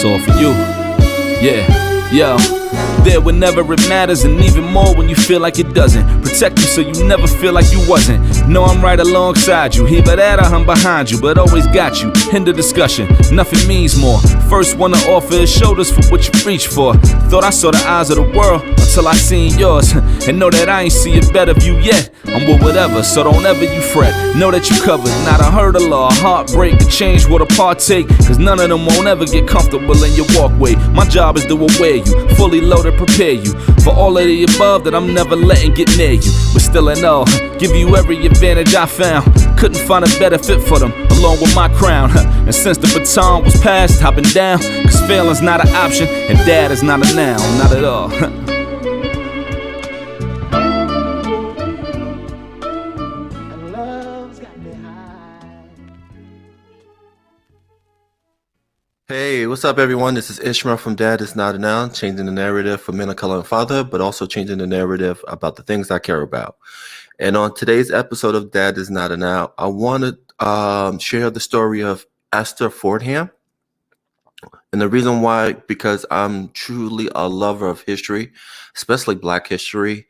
It's all for you. Yeah, yo. There whenever it matters, and even more when you feel like it doesn't. Protect you so you never feel like you wasn't. Know I'm right alongside you. Either that or I'm behind you, but always got you. End of discussion, nothing means more. First one to offer is shoulders for what you reach for. Thought I saw the eyes of the world until I seen yours. And know that I ain't see a better view yet. I'm with whatever, so don't ever you fret. Know that you covered, not a hurdle or a heartbreak. A change what a partake, cause none of them won't ever get comfortable in your walkway. My job is to aware you, fully loaded, prepare you for all of the above that I'm never letting get near you. But still in all, give you every advantage I found. Couldn't find a better fit for them, along with my crown. And since the baton was passed, I've been down. Cause failing's not an option, and dad is not a noun, not at all. Hey, what's up, everyone? This is Ishmael from Dad is Not a Noun, changing the narrative for men of color and father, but also changing the narrative about the things I care about. And on today's episode of Dad is Not a Noun, I want to share the story of Esther Fordham. And the reason why, because I'm truly a lover of history, especially Black history.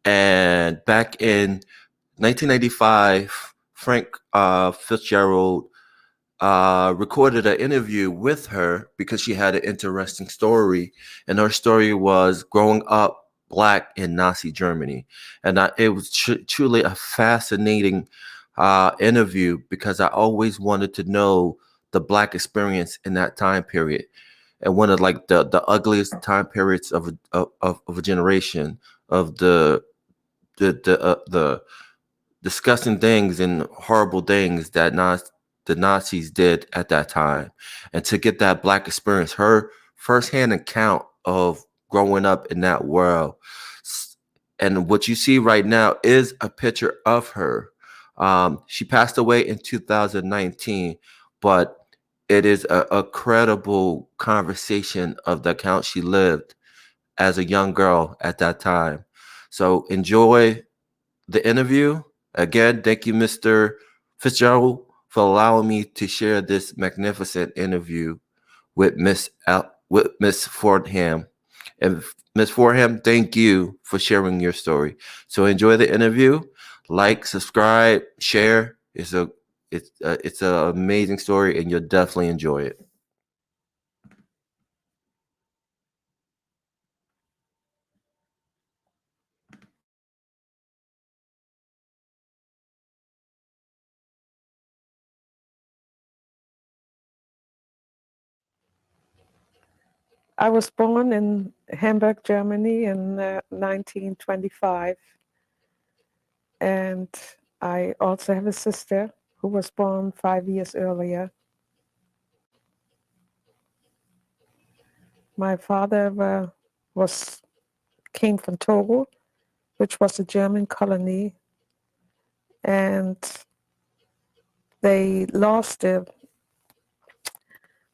And back in 1995, Frank Fitzgerald recorded an interview with her because she had an interesting story, and her story was growing up Black in Nazi Germany. And it was truly a fascinating interview because I always wanted to know the Black experience in that time period, and one of like the ugliest time periods of a generation, of the disgusting things and horrible things that the Nazis did at that time. And to get that Black experience, her firsthand account of growing up in that world. And what you see right now is a picture of her. She passed away in 2019, but it is a credible conversation of the account she lived as a young girl at that time. So enjoy the interview. Again, thank you, Mr. Fitzgerald, for allowing me to share this magnificent interview with Miss Fordham. And Miss Fordham, thank you for sharing your story. So enjoy the interview. Like, subscribe, share. It's an amazing story, and you'll definitely enjoy it. I was born in Hamburg, Germany in 1925. And I also have a sister who was born 5 years earlier. My father came from Togo, which was a German colony, and they lost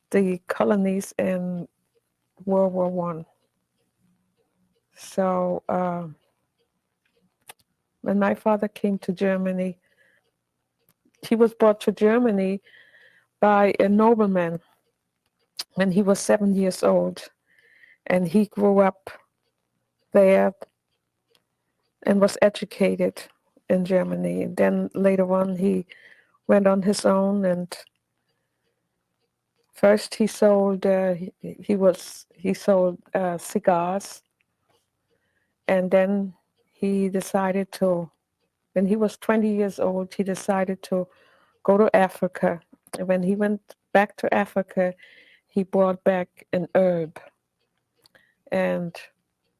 the colonies in World War I. So when my father came to Germany, he was brought to Germany by a nobleman when he was 7 years old, and he grew up there and was educated in Germany. And then later on, he went on his own, and first he sold cigars, and then he decided to, when he was 20 years old, he decided to go to Africa. And when he went back to Africa, he brought back an herb, and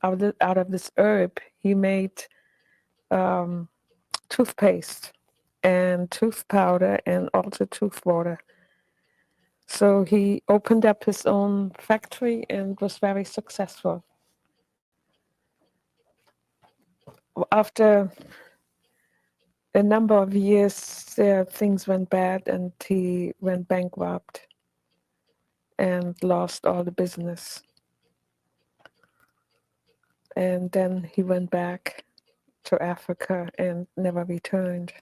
out of this herb, he made toothpaste and tooth powder and also tooth water. So he opened up his own factory and was very successful. After a number of years, things went bad and he went bankrupt and lost all the business. And then he went back to Africa and never returned.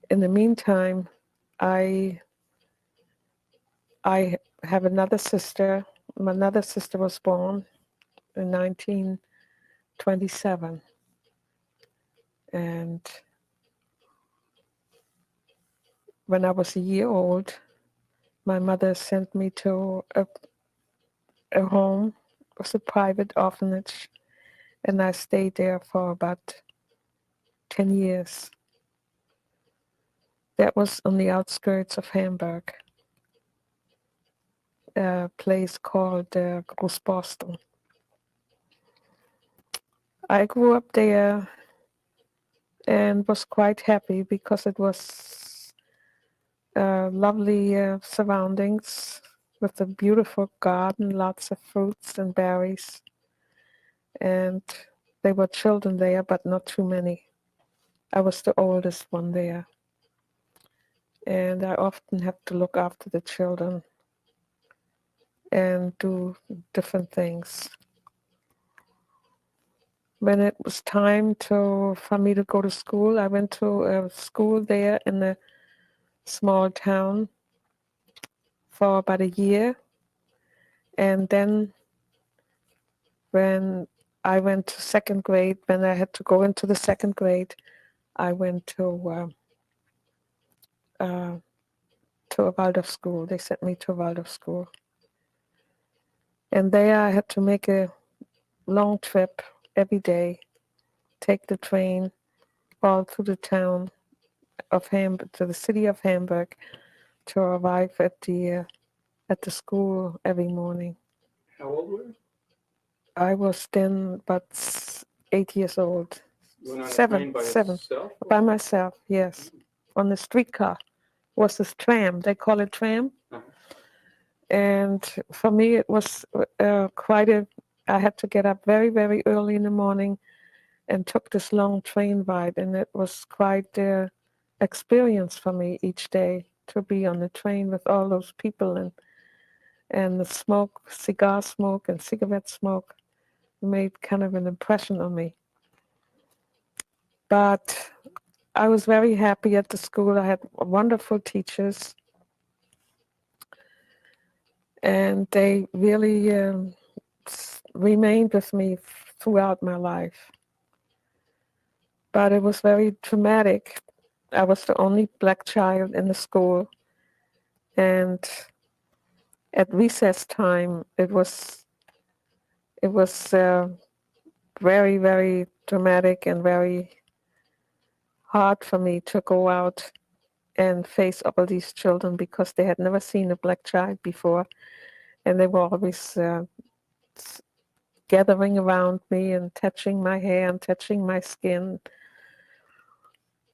In the meantime, I I have another sister. My another sister was born in 1927. And when I was a year old, my mother sent me to a home. It was a private orphanage, and I stayed there for about 10 years. That was on the outskirts of Hamburg, a place called Großborstel. I grew up there and was quite happy because it was lovely surroundings with a beautiful garden, lots of fruits and berries. And there were children there, but not too many. I was the oldest one there. And I often had to look after the children and do different things. When it was time for me to go to school, I went to a school there in a small town for about a year. And then when I went to second grade, when I had to go into the second grade, I went to a Waldorf school. They sent me to a Waldorf school. And there I had to make a long trip every day, take the train all through the town of Hamburg, to the city of Hamburg, to arrive at the school every morning. How old were you? I was then about 8 years old. You went on a Seven, train by seven. yourself? By myself, yes. On the streetcar was this tram. They call it tram. Uh-huh. And for me, it was I had to get up very, very early in the morning and took this long train ride. And it was quite an experience for me each day to be on the train with all those people and the smoke, cigar smoke and cigarette smoke made kind of an impression on me. But I was very happy at the school. I had wonderful teachers, and they really remained with me throughout my life. But it was very traumatic. I was the only black child in the school, and at recess time, it was very, very traumatic and very hard for me to go out and face all these children because they had never seen a black child before, and they were always gathering around me and touching my hair and touching my skin.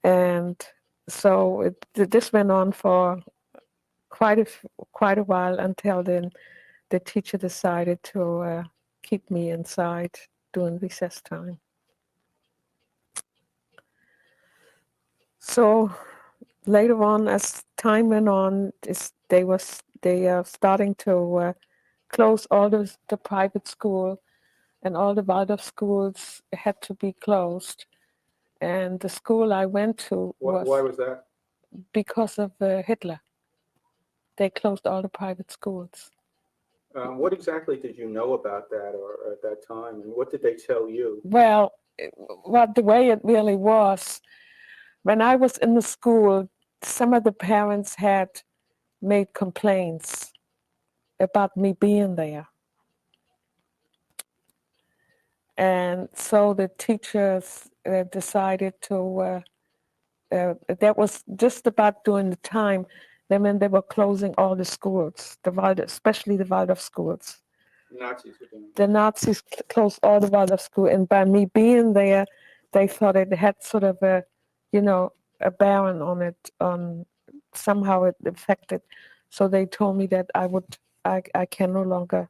And so this went on for quite a while until then the teacher decided to keep me inside during recess time. So later on, as time went on, they are starting to close all the private school, and all the Waldorf schools had to be closed. And the school I went to Why was that? because of Hitler. They closed all the private schools. What exactly did you know about that or at that time, and what did they tell you? Well, the way it really was, when I was in the school, some of the parents had made complaints about me being there. And so the teachers decided to, that was just about during the time when they were closing all the schools, especially the Waldorf schools. Nazis were doing The Nazis closed all the Waldorf school, and by me being there, they thought it had sort of a bearing on it, somehow it affected. So they told me that I can no longer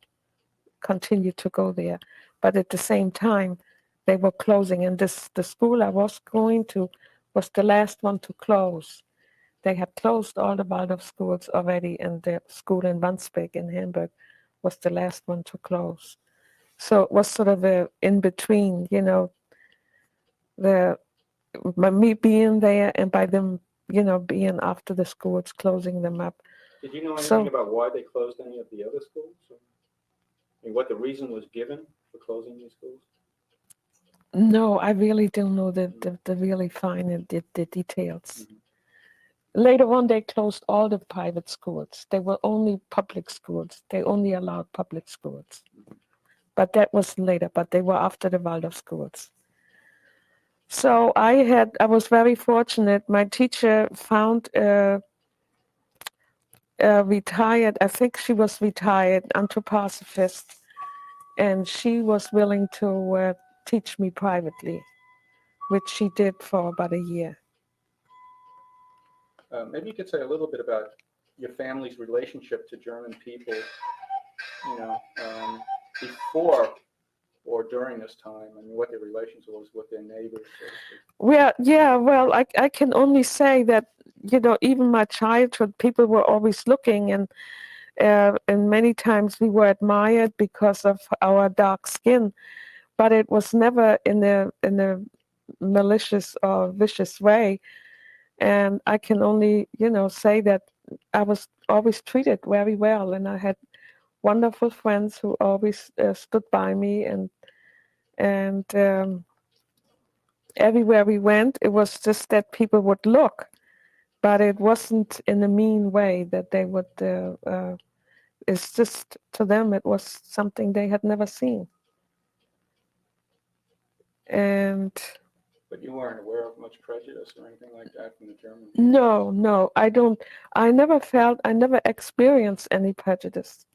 continue to go there. But at the same time, they were closing, and the school I was going to was the last one to close. They had closed all the Waldorf schools already, and the school in Wandsbek in Hamburg was the last one to close. So it was sort of a in between, by me being there and by them, being after the schools, closing them up. Did you know anything So about why they closed any of the other schools? I mean, what the reason was given for closing these schools? no, I really don't know the really fine and the details. Mhm. Later on, they closed all the private schools. They were only public schools. They only allowed public schools. But that was later, but they were after the Waldorf schools. So I was very fortunate. My teacher found a retired, I think she was retired, anthroposophist, and she was willing to teach me privately, which she did for about a year. Maybe you could say a little bit about your family's relationship to German people, before or during this time. I mean, what their relations was with their neighbors, so to speak. Well, yeah, well, I can only say that, even my childhood, people were always looking, and many times we were admired because of our dark skin, but it was never in a malicious or vicious way. And I can only, say that I was always treated very well, and I had wonderful friends who always stood by me, and everywhere we went, it was just that people would look, but it wasn't in a mean way that they would. It's just to them, it was something they had never seen, and. But you weren't aware of much prejudice or anything like that from the Germans? No, I don't. I never experienced any prejudice.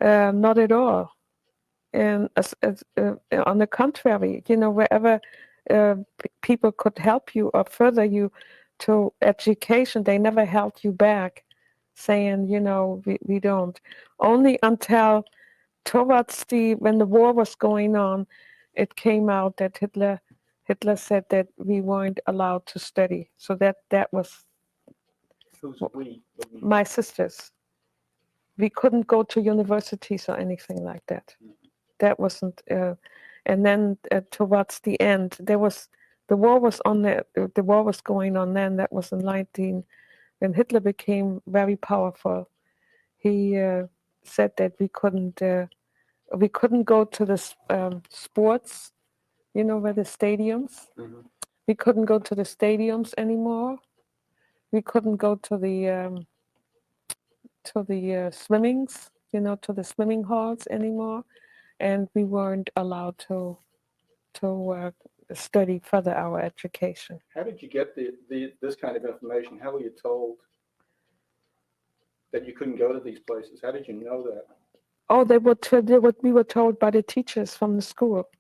Not at all. And on the contrary, wherever people could help you or further you to education, they never held you back, saying, we don't. Only until towards when the war was going on, it came out that Hitler said that we weren't allowed to study. So that was Who's we? my sisters. We couldn't go to universities or anything like that. That wasn't. And then towards the end, the war was on the war was going on then. That was in 19 when Hitler became very powerful. He said that we couldn't go to the sports, where the stadiums. Mhm. We couldn't go to the stadiums anymore. We couldn't go to the swimmings, to the swimming halls anymore, and we weren't allowed to study further our education. How did you get this kind of information? How were you told that you couldn't go to these places? How did you know that? Oh, we were told by the teachers from the school.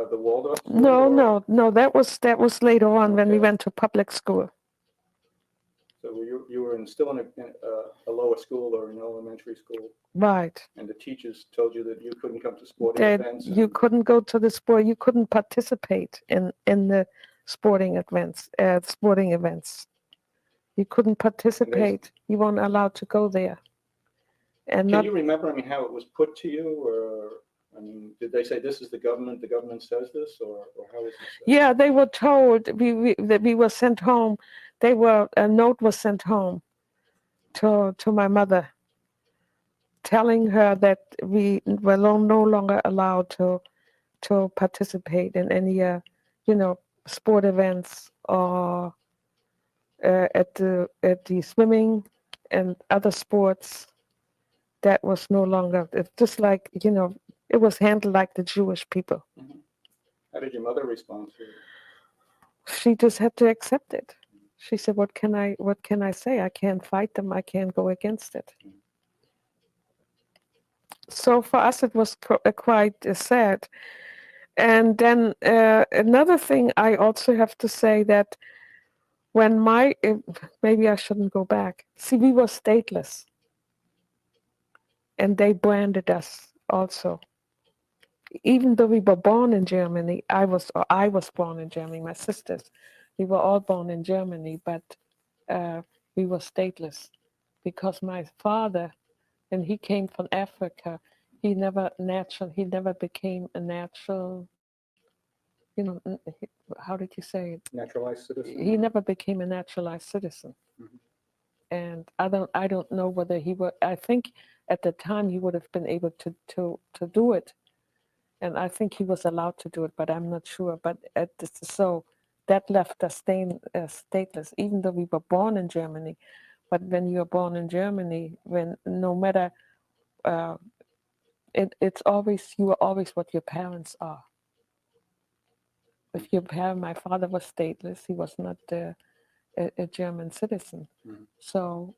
The Waldorf school? No. That was later on when we Okay. went to public school. So you were still in a lower school or an elementary school, Right. and the teachers told you that you couldn't come to sporting That events. you couldn't go to the sport. You couldn't participate in the sporting events. You couldn't participate. You weren't allowed to go there. And Can you remember? I mean, how it was put to you, or I mean, did they say this is the government? The government says this, or how was it? Yeah, they were told that we were sent home. A note was sent home to my mother, telling her that we were no longer allowed to participate in any sport events or at the swimming and other sports. That was no longer. It's just like it was handled like the Jewish people. Mm-hmm. How did your mother respond to it? She just had to accept it. She said, what can I say? I can't fight them. I can't go against it. Mm-hmm. So for us, it was quite sad. And then another thing I also have to say that when maybe I shouldn't go back. See, we were stateless. And they branded us also. Even though we were born in Germany, I was born in Germany, my sisters, we were all born in Germany, but we were stateless because my father, when he came from Africa, he never became a natural how did you say it? Naturalized citizen? He never became a naturalized citizen. Mhm. And I don't know whether he would. I think at the time he would have been able to do it, and I think he was allowed to do it, but I'm not sure. But so that left us stateless, even though we were born in Germany. But when you are born in Germany, when no matter, it's always, you are always what your parents are. If your parent, my father was stateless, he was not a German citizen, so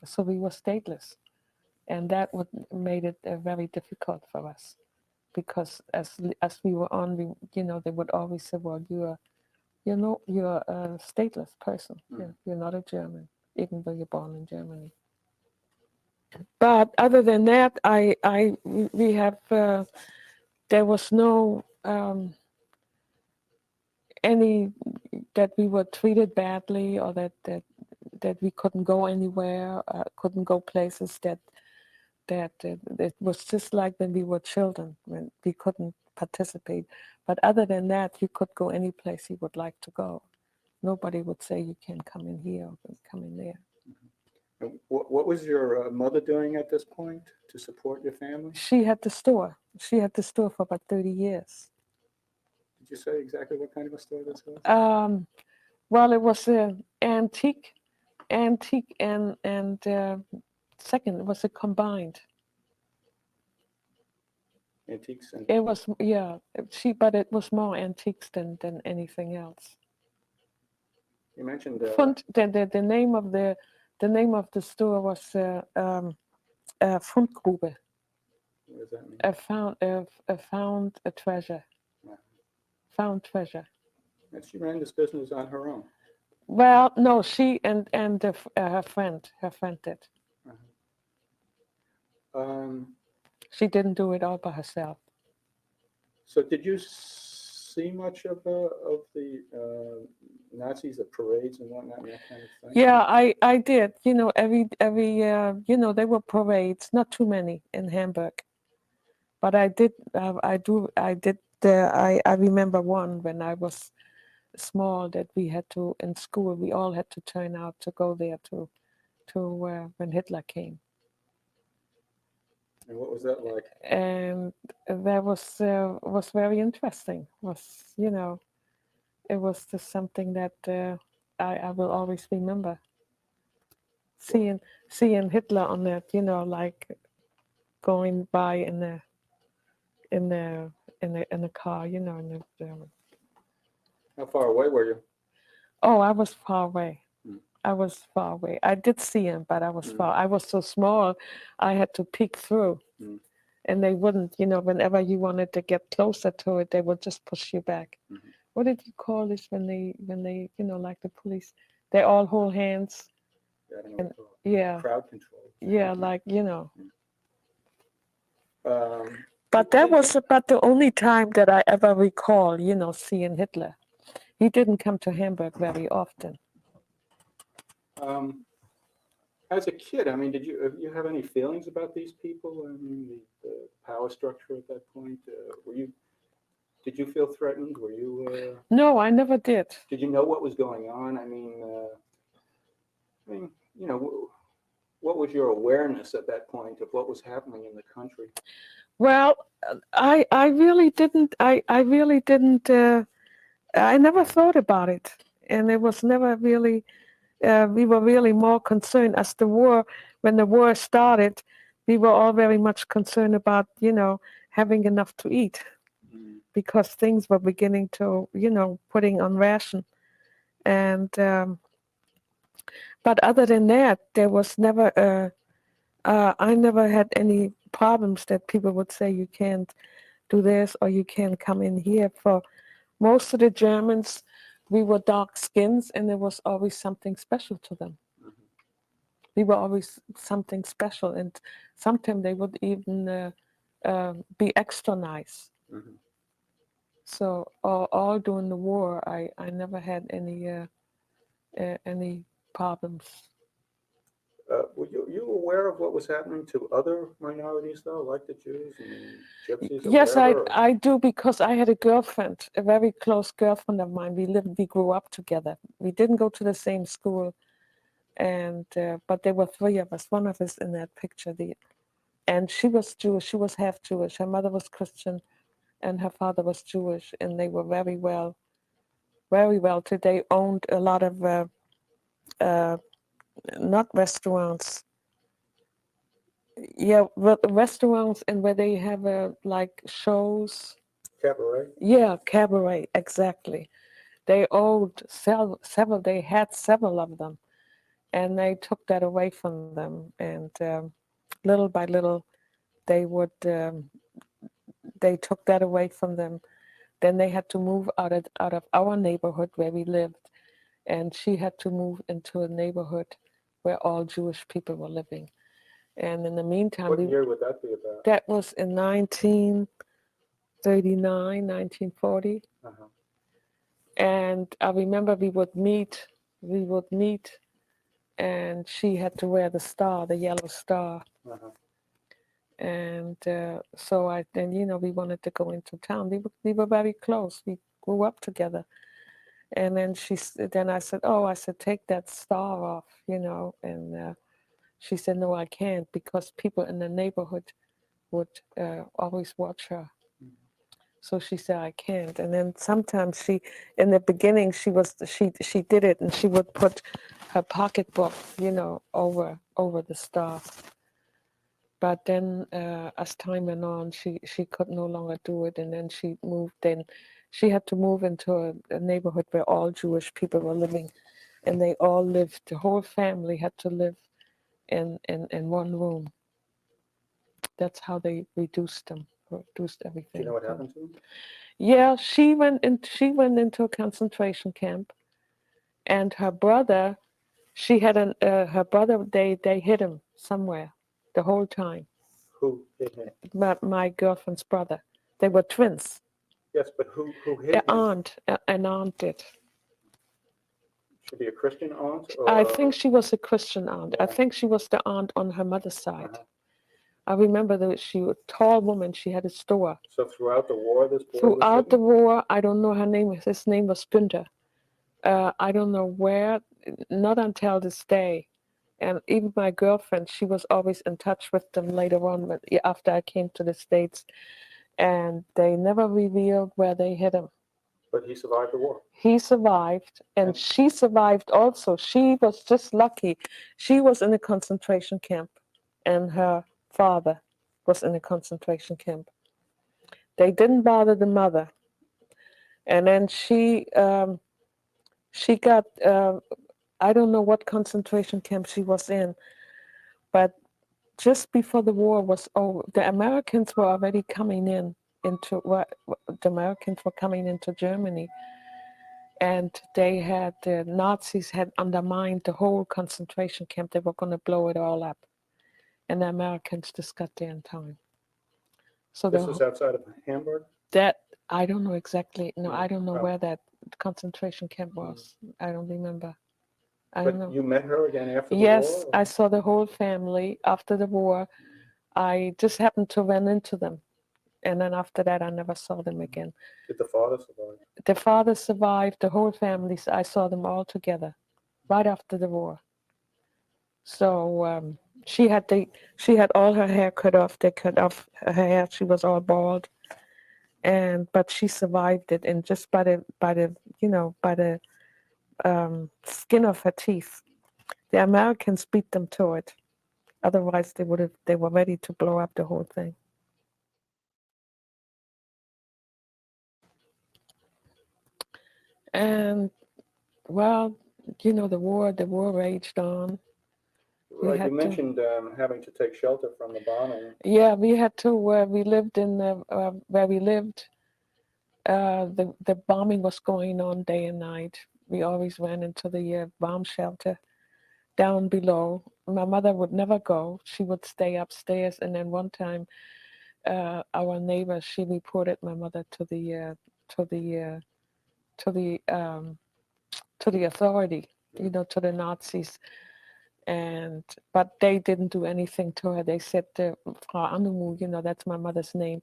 so we were stateless, and that made it very difficult for us, because as we were on, they would always say, well, you're a stateless person. You're not a German, even though you're born in Germany. But other than that, we have there was no any that we were treated badly, or that we couldn't go anywhere, couldn't go places that it was just like when we were children, when we couldn't participate. But other than that, you could go any place you would like to go. Nobody would say you can't come in here or come in there. And what was your mother doing at this point to support your family? She had the store. She had the store for about 30 years. Did you say exactly what kind of a store this was? Well, it was antique, and second, it was a combined. Antiques and It was, yeah, but it was more antiques than anything else. you mentioned The name of the store was Fundgrube. what does that mean? Found a treasure. Wow. Found treasure. And she ran this business on her own. Well, no, she and her friend did. She didn't do it all by herself. So did you see much of the Nazis at parades and whatnot and that kind of thing? Yeah, I did. Every there were parades, not too many in Hamburg, but I did. I remember one when I was small, that we had to, in school, we all had to turn out to go there to when Hitler came. And what was that like? And that was very interesting. It was just something that I will always remember. Seeing Hitler on that, like going by in the car, How far away were you? Oh, I was far away. Mm. I was far away. I did see him, but I was far. I was so small, I had to peek through. Mm. And they wouldn't, whenever you wanted to get closer to it, they would just push you back. Mm-hmm. What did you call this when they, like the police, they all hold hands? Yeah, I don't know And, what it's called. yeah. Crowd control. Yeah, like, Um, But that was about the only time that I ever recall, seeing Hitler. He didn't come to Hamburg very often. as a kid, I mean, did you have any feelings about these people? I mean, the power structure at that point. Did you feel threatened? Were you? No, I never did. Did you know what was going on? I mean, what was your awareness at that point of what was happening in the country? Well, I really didn't. I really didn't. I never thought about it, and it was never really. We were really more concerned as when the war started. We were all very much concerned about, having enough to eat, because things were beginning to, putting on ration, and but other than that, there was never. I never had any problems that people would say you can't do this or you can't come in here. For most of the Germans, we were dark skins, and there was always something special to them. We were always something special, and sometimes they would even be extra nice. So all during the war, I never had any problems. You were aware of what was happening to other minorities, though, like the Jews and Gypsies or Yes, whatever? I do, because I had a girlfriend, a very close girlfriend of mine. We grew up together. We didn't go to the same school, and but there were three of us. One of us in that picture, and she was Jewish. She was half Jewish. Her mother was Christian, and her father was Jewish, and they were very well to. They owned a lot of not restaurants. Yeah, restaurants, and where they have like shows. Cabaret? Yeah, cabaret, exactly. They owned several. They had several of them, and they took that away from them. And little by little, they would they took that away from them. Then they had to move out of our neighborhood where we lived, and she had to move into a neighborhood where all Jewish people were living. And in the meantime, What year would that be about? that was in 1939, 1940. Uh-huh. And I remember we would meet, and she had to wear the star, the yellow star. Uh-huh. And so then, we wanted to go into town. We were very close. We grew up together. And then then I said, take that star off, and she said, no, I can't, because people in the neighborhood would always watch her. So she said, I can't. And then sometimes in the beginning, she did it, and she would put her pocketbook, over the star. But then as time went on, she could no longer do it. And then she had to move into a neighborhood where all Jewish people were living. And they all lived, the whole family had to live in one room. That's how they reduced everything. Do you know what happened to them? Yeah, she went into a concentration camp, and her brother, her brother, they hid him somewhere the whole time. Who hid him? My girlfriend's brother. They were twins. Yes, but who hid him? An aunt did. Should be a Christian aunt? Or, I think she was a Christian aunt. I think she was the aunt on her mother's side. Uh-huh. I remember that she was a tall woman. She had a store. So throughout the war, this boy Throughout the was war, I don't know her name. His name was Günther. I don't know where, not until this day. And even my girlfriend, she was always in touch with them later on, after I came to the States. And they never revealed where they hid him. But he survived the war. He survived, and she survived also. She was just lucky. She was in a concentration camp, and her father was in a concentration camp. They didn't bother the mother. And then she got, I don't know what concentration camp she was in, but just before the war was over, the Americans were already coming into Germany, and the Nazis had undermined the whole concentration camp. They were going to blow it all up, and the Americans just got there in time. So this was outside of Hamburg? That I don't know exactly. No, I don't know where that concentration camp was. I don't remember. I don't know. You met her again after the war? Yes, I saw the whole family after the war. I just happened to run into them. And then after that, I never saw them again. Did the father survive? The father survived, the whole family. I saw them all together right after the war. So she had all her hair cut off. They cut off her hair. She was all bald. But she survived it, and just by the skin of her teeth. The Americans beat them to it. Otherwise, they were ready to blow up the whole thing. And well, the war raged on. Right, you mentioned having to take shelter from the bombing. Yeah, we had to. We lived in where we lived. The bombing was going on day and night. We always ran into the bomb shelter down below. My mother would never go. She would stay upstairs. And then one time, our neighbor, she reported my mother to the authority, to the Nazis. But they didn't do anything to her. They said, Frau Anemu, that's my mother's name.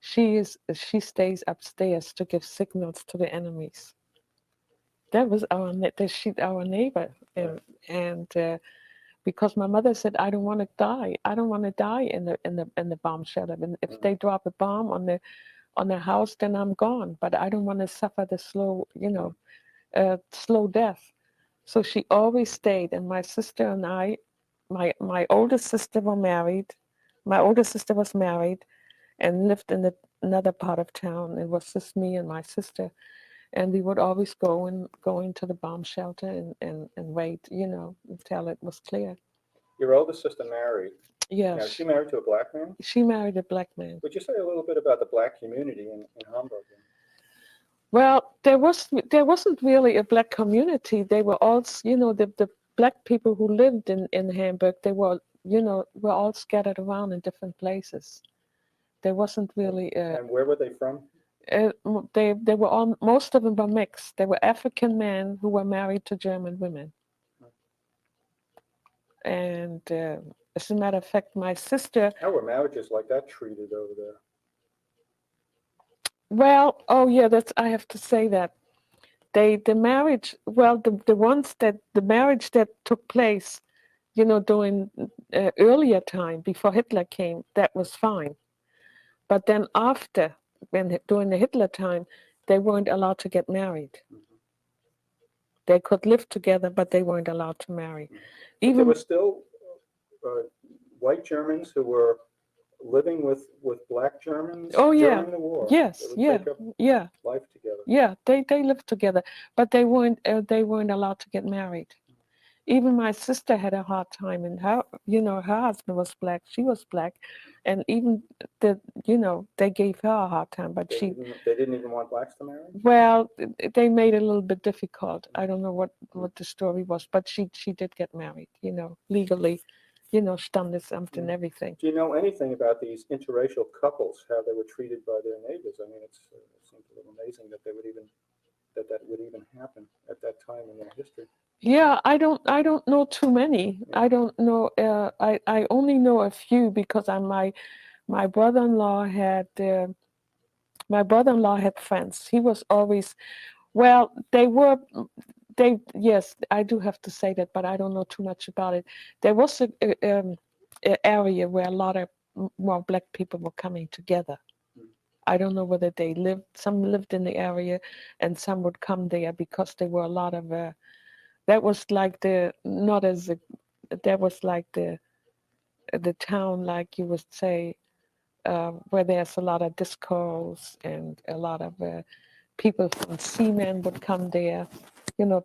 She stays upstairs to give signals to the enemies. That was our neighbor, and because my mother said, I don't want to die. I don't want to die in the bomb shelter. And if they drop a bomb on the house, then I'm gone. But I don't want to suffer the slow death. So she always stayed. And my sister and I, my oldest sister were married. My older sister was married and lived in another part of town. It was just me and my sister. And we would always go into the bomb shelter and wait, until it was clear. Your oldest sister married. Yes. Now, is she married to a black man? She married a black man. Would you say a little bit about the black community in Hamburg? Well, there wasn't really a black community. They were all, the black people who lived in Hamburg, they were all scattered around in different places. There wasn't really and where were they from? They were all, most of them were mixed. They were African men who were married to German women. And as a matter of fact, my sister. How were marriages like that treated over there? Well, oh yeah, I have to say that the marriage. Well, the marriage that took place, during earlier time before Hitler came, that was fine. But then after, during the Hitler time, they weren't allowed to get married. They could live together, but they weren't allowed to marry. There were still white Germans who were living with black Germans during the war. Yes, Take up life together. Yeah, they lived together, but they weren't allowed to get married. Even my sister had a hard time, and her husband was black, she was black, and even they gave her a hard time, but they didn't even want blacks to marry? Well, they made it a little bit difficult. I don't know what the story was, but she did get married, legally, Standesamt and everything. Do you know anything about these interracial couples, how they were treated by their neighbors? I mean, it seems a little amazing that that would even happen at that time in their history. Yeah, I don't know too many. Yeah. I don't know. I only know a few because my brother-in-law had friends. He was always, well, yes, I do have to say that, but I don't know too much about it. There was an area where a lot of more black people were coming together. I don't know whether they lived. Some lived in the area, and some would come there because there were a lot of. That was like that was like the town, like you would say, where there's a lot of discos and a lot of people from seamen would come there,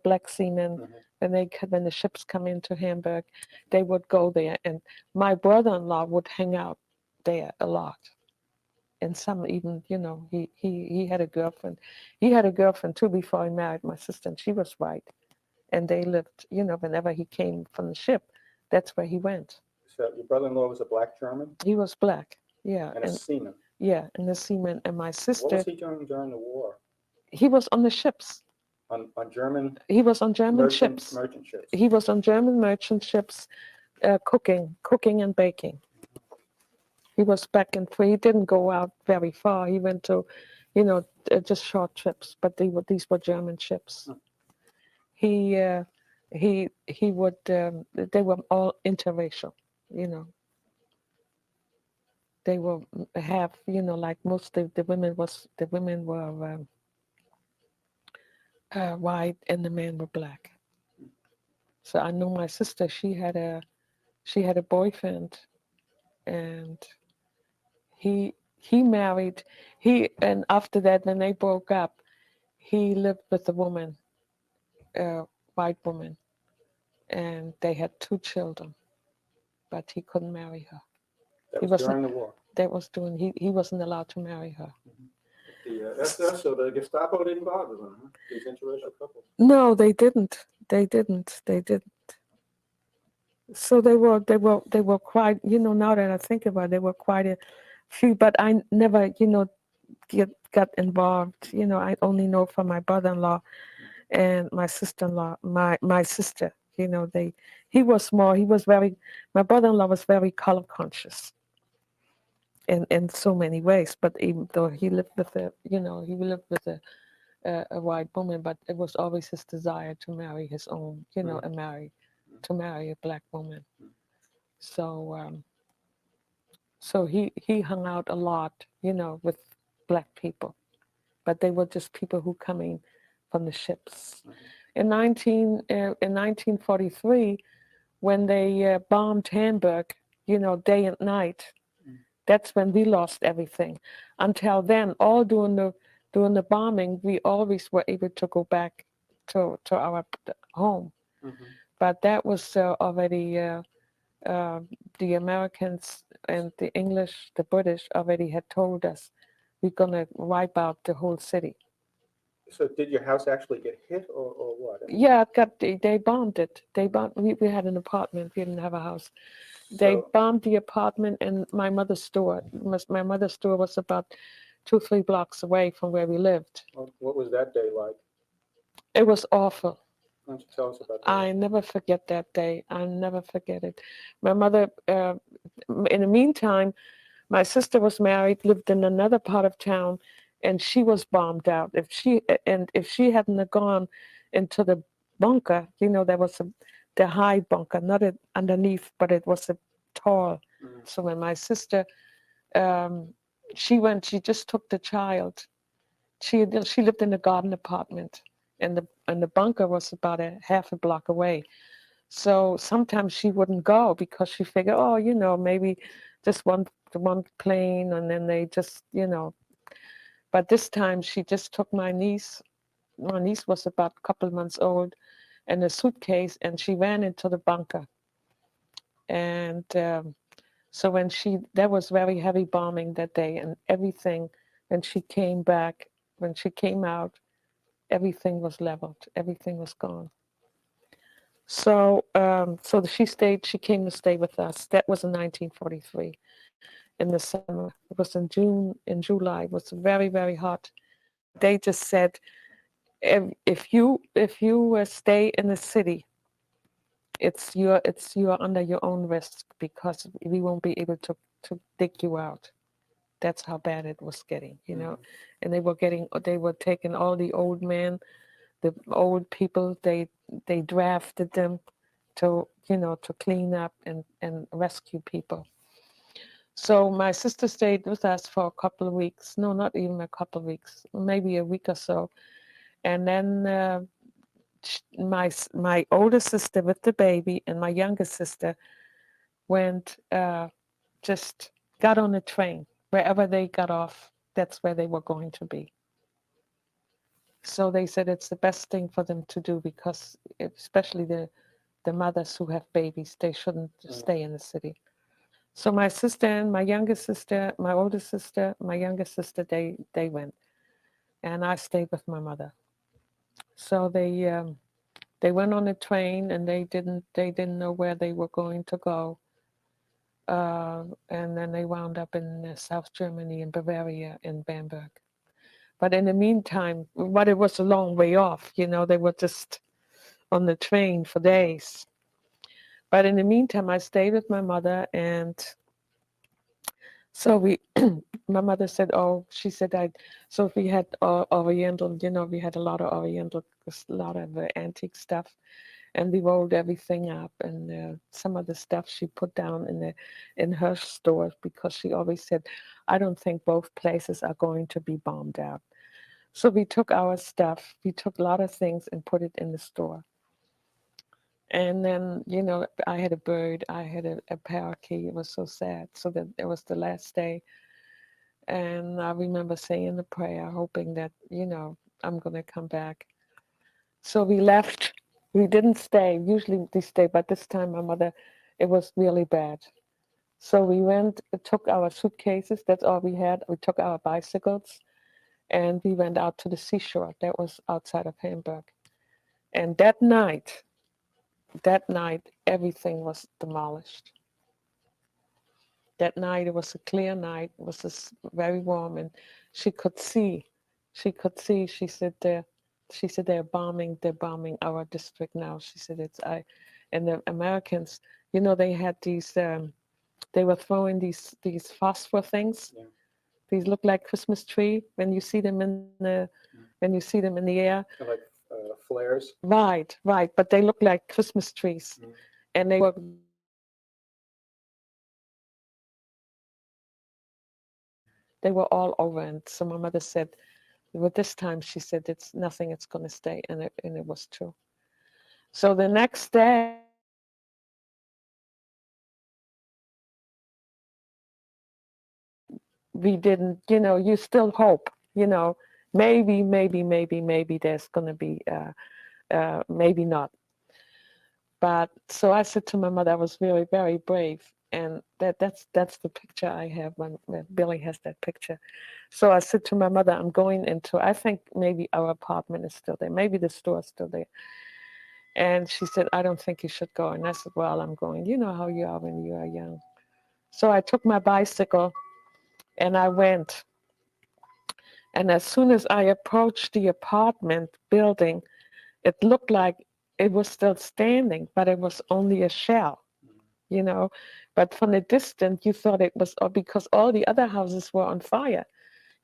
black seamen. Mm-hmm. When the ships come into Hamburg, they would go there, and my brother-in-law would hang out there a lot. And some even, he had a girlfriend. He had a girlfriend too before he married my sister, and she was white. And they lived, whenever he came from the ship, that's where he went. So your brother-in-law was a black German? He was black, yeah. And a seaman? Yeah, and a seaman. And my sister... What was he doing during the war? He was on the ships. On German... He was on German ships. Merchant ships? He was on German merchant ships, cooking and baking. He was back and forth. He didn't go out very far. He went to, just short trips, but these were German ships. He would. They were all interracial, They were half, like most of the women were white and the men were black. So I know my sister. She had a boyfriend, and he married. And after that, when they broke up, he lived with a woman. White woman, and they had 2 children, but he couldn't marry her. That was during the war. That was doing. He wasn't allowed to marry her. Mm-hmm. So the Gestapo didn't bother them, huh? These interracial couples. No, they didn't. So they were quite. Now that I think about it, they were quite a few. But I never, got involved. I only know from my brother-in-law. And my sister-in-law, my sister, You know, he was very, my brother-in-law was very color conscious in so many ways. But even though he lived with a white woman, but it was always his desire to marry his own, to marry a black woman. So so he hung out a lot, with black people, but they were just people who coming from the ships. In 1943, when they bombed Hamburg, day and night, that's when we lost everything. Until then, all during the bombing, we always were able to go back to our home. But that was already the Americans and the English, the British already had told us we're gonna wipe out the whole city. So did your house actually get hit, or what? Yeah, they bombed it. We had an apartment. We didn't have a house. They So- bombed the apartment and my mother's store. My mother's store was about 2-3 blocks away from where we lived. What was that day like? It was awful. Why don't you tell us about that? I never forget that day. I'll never forget it. My mother, in the meantime, my sister was married, lived in another part of town, and she was bombed out. If she hadn't have gone into the bunker, there was the high bunker, not underneath, but it was a tall. So when my sister, she just took the child. She lived in a garden apartment, and the bunker was about a half a block away. So sometimes she wouldn't go because she figured, maybe just one plane, and then they just, But this time she just took my niece. My niece was about a couple of months old, and a suitcase, and she ran into the bunker. And so there was very heavy bombing that day, and everything. When she came out, everything was leveled. Everything was gone. So she came to stay with us. That was in 1943, in the summer. It was in July. It was very, very hot. They just said, if you stay in the city, you're under your own risk because we won't be able to dig you out. That's how bad it was getting, And they were taking all the old men, the old people. They drafted them to clean up and rescue people. So my sister stayed with us for a couple of weeks. No, not even a couple of weeks, maybe a week or so. And then my older sister with the baby and my younger sister went, just got on a train. Wherever they got off, that's where they were going to be. So they said it's the best thing for them to do because especially the mothers who have babies, they shouldn't stay in the city. So my sister and my younger sister, my older sister, my younger sister, they went, and I stayed with my mother. So they went on a train, and they didn't know where they were going to go, and then they wound up in South Germany, in Bavaria, in Hamburg. But in the meantime, it was a long way off. They were just on the train for days. But in the meantime, I stayed with my mother, and so my mother said, she said, so we had Oriental, we had a lot of Oriental, a lot of antique stuff, and we rolled everything up, and some of the stuff she put down in her store because she always said, I don't think both places are going to be bombed out. So we took our stuff, we took a lot of things and put it in the store. And then, I had a bird, I had a parakeet. It was so sad. So that it was the last day. And I remember saying the prayer, hoping that, I'm going to come back. So we left. We didn't stay. Usually we stay, but this time my mother, it was really bad. So we took our suitcases. That's all we had. We took our bicycles, and we went out to the seashore. That was outside of Hamburg. And that night, everything was demolished. That night, it was a clear night. It was just very warm, and she could see. She said they're bombing our district now. She said And the Americans, you know, they had these. They were throwing these phosphor things. Yeah. These look like Christmas tree when you see them in the air. Kind of like flares. Right, right. But they look like Christmas trees, Mm. and they were all over. And so my mother said, but this time she said it's nothing. It's going to stay, and it was true. So the next day, we didn't. You know, you still hope. You know, maybe there's going to be. Maybe not. But so I said to my mother, I was very, very brave, and that's the picture I have when Billy has that picture. So I said to my mother, I'm going into. I think maybe our apartment is still there, maybe the store is still there. And she said, I don't think you should go. And I said, well, I'm going. You know how you are when you are young. So I took my bicycle and I went. And as soon as I approached the apartment building, it looked like it was still standing, but it was only a shell, you know. But from a distance, you thought it was because all the other houses were on fire.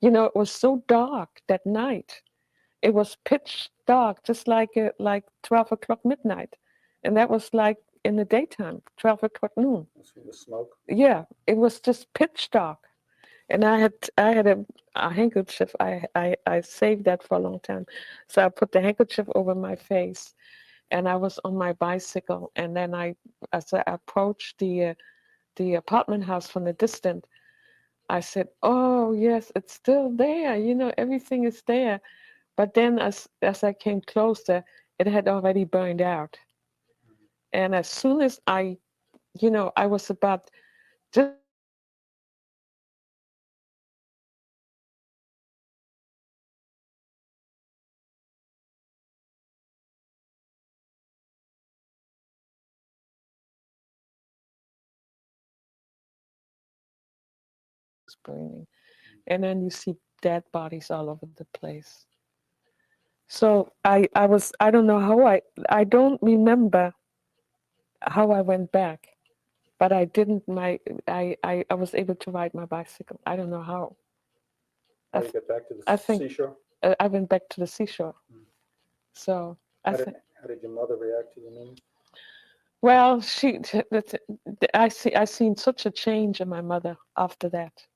You know, it was so dark that night. It was pitch dark, just like 12 o'clock midnight. And that was like in the daytime, 12 o'clock noon. See the smoke. Yeah, it was just pitch dark. And I had a handkerchief. I saved that for a long time. So I put the handkerchief over my face and I was on my bicycle. And then as I approached the apartment house from the distance, I said, oh, yes, it's still there. You know, everything is there. But then as I came closer, it had already burned out. And as soon as I was about just burning. And then you see dead bodies all over the place. So I don't know how I don't remember how I went back, but I didn't I was able to ride my bicycle. I don't know how. How you get back to the I think seashore? I went back to the seashore. So I How think how did your mother react to the news? well I seen such a change in my mother after that,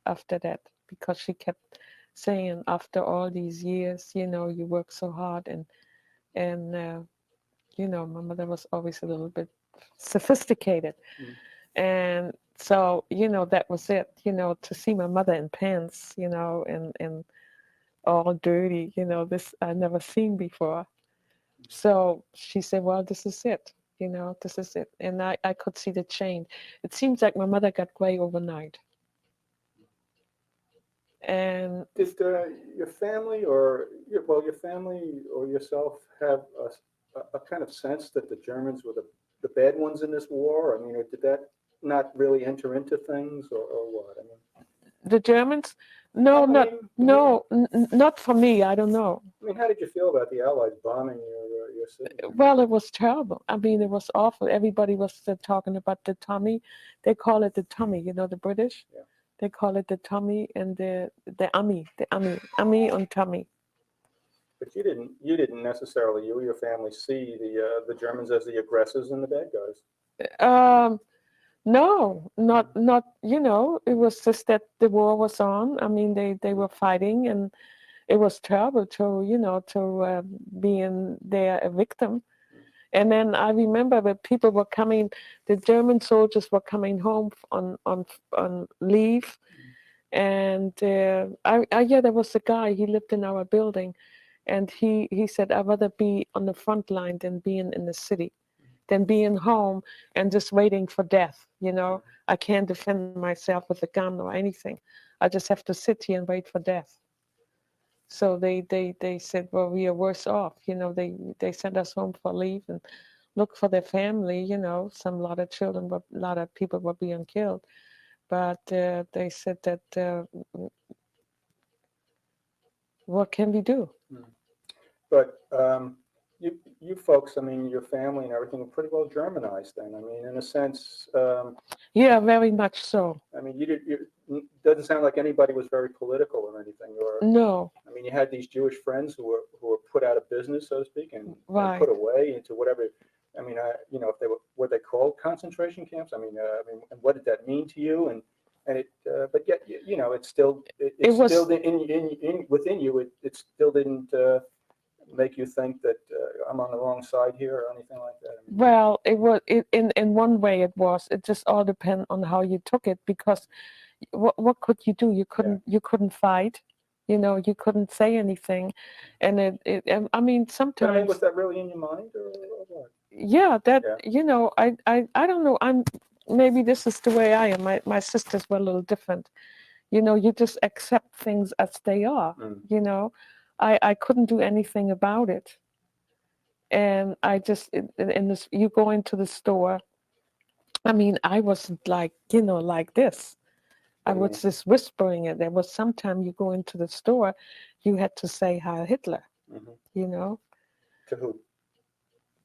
after that, because she kept saying after all these years, you work so hard and my mother was always a little bit sophisticated. Mm. And so, that was it, to see my mother in pants, and all dirty, this I never seen before. So she said, well, this is it, this is it. And I could see the change. It seems like my mother got gray overnight. And Did your family your family or yourself have a kind of sense that the Germans were the bad ones in this war? I mean, or did that not really enter into things, or what? I mean, the Germans, no, I not, mean, no, not for me. I don't know. I mean, how did you feel about the Allies bombing your city? Well, it was terrible. I mean, it was awful. Everybody was talking about the Tommy. They call it the Tommy, the British. Yeah. They call it the Tommy and the Ami and Tommy. But you didn't necessarily, you or your family, see the Germans as the aggressors and the bad guys. No, not. It was just that the war was on. I mean, they were fighting, and it was terrible to being there a victim. And then I remember that people were coming, the German soldiers were coming home on leave. And yeah, there was a guy, he lived in our building, and he said, I'd rather be on the front line than being in the city, than being home and just waiting for death. I can't defend myself with a gun or anything. I just have to sit here and wait for death. So they said, well, we are worse off. They sent us home for leave and look for their family. A lot of children, a lot of people were being killed. But they said that, what can we do? But you folks, I mean, your family and everything were pretty well Germanized then. I mean, in a sense, Yeah, very much so. I mean, doesn't sound like anybody was very political or anything. Or No, I mean, you had these Jewish friends who were put out of business, so to speak, and right. put away into whatever. I mean, if they were they called concentration camps? I mean, and what did that mean to you? And it, but yet, it's still It was- still within you. It still didn't make you think that I'm on the wrong side here or anything like that. I mean, Well, in one way it was. It just all depend on how you took it, because what could you do? You couldn't fight, you couldn't say anything, and I mean, but sometimes. was that really in your mind or what? Yeah, that Yeah. I don't know. Maybe this is the way I am. My sisters were a little different. You just accept things as they are. Mm. I couldn't do anything about it, and I just in this. You go into the store. I mean, I wasn't like like this. I What do you was just whispering it. There was sometime you go into the store, you had to say Heil Hitler. Mm-hmm. To who?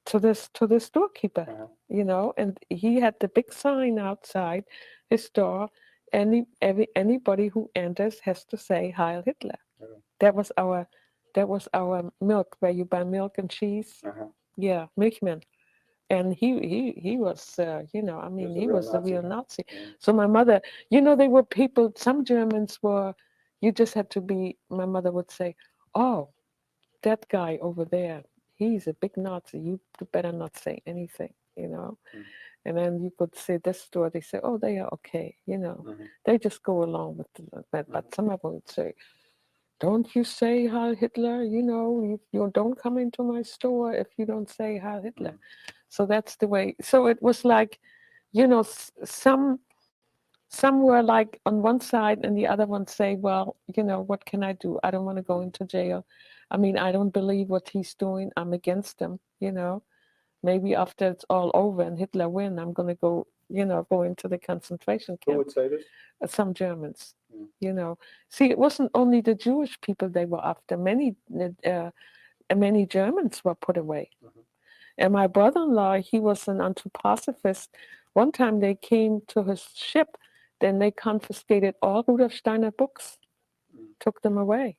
To the storekeeper, Uh-huh. and he had the big sign outside his store. Anybody who enters has to say Heil Hitler. Uh-huh. That was our milk, where you buy milk and cheese. Uh-huh. Yeah, milkman. And he was, I mean, he was a real Nazi. Yeah. So my mother, they were people, some Germans were, you just had to be, my mother would say, oh, that guy over there, he's a big Nazi. You better not say anything, Mm. And then you could say this store, they say, oh, they are okay, Mm-hmm. They just go along with that. But some of them would say, don't you say Heil Hitler, you don't come into my store if you don't say Heil Hitler. So that's the way. So it was like, some were like on one side, and the other one say, well, what can I do? I don't want to go into jail. I mean, I don't believe what he's doing. I'm against him, Maybe after it's all over and Hitler win, I'm going to go, go into the concentration Who camp. would say this? Some Germans, Mm. See, it wasn't only the Jewish people they were after. Many Germans were put away. And my brother-in-law, he was an anthroposophist. One time they came to his ship, then they confiscated all Rudolf Steiner books, took them away.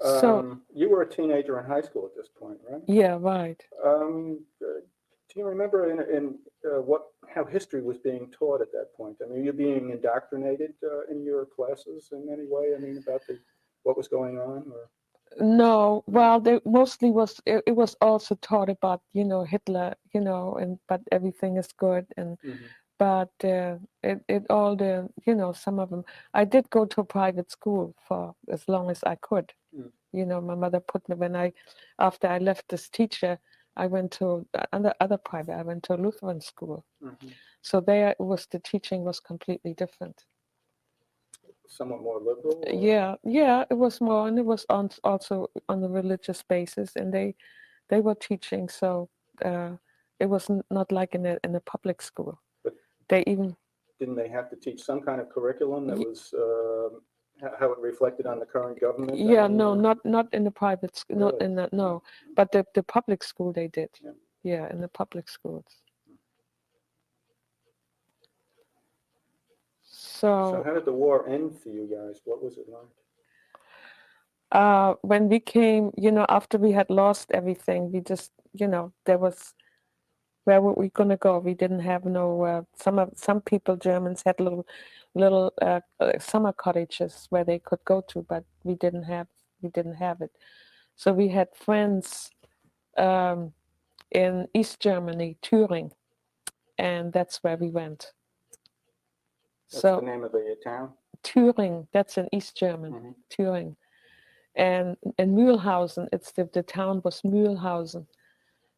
So you were a teenager in high school at this point, right? Yeah, right. Do you remember how history was being taught at that point? I mean, you're being indoctrinated in your classes in any way? I mean, about what was going on, or? No, well, they mostly it was also taught about Hitler, but everything is good, and but it all the some of them. I did go to a private school for as long as I could. My mother put me after I left this teacher, I went to other private. I went to a Lutheran school, so there the teaching was completely different. Somewhat more liberal? Or? Yeah, it was more, and it was also on the religious basis, and they were teaching, so it was not like in a public school. But didn't they have to teach some kind of curriculum that was how it reflected on the current government? Yeah, no, not in the private school, really? Not in the no, but the public school they did. Yeah, in the public schools. So how did the war end for you guys? What was it like? When we came, after we had lost everything, we just, there was, where were we gonna go? We didn't have no. Some people, Germans, had little summer cottages where they could go to, but we didn't have it. So we had friends in East Germany, Thüringen, and that's where we went. That's the name of the town? Thüringen, that's in East German, Thüringen. And in Mühlhausen, the town was Mühlhausen.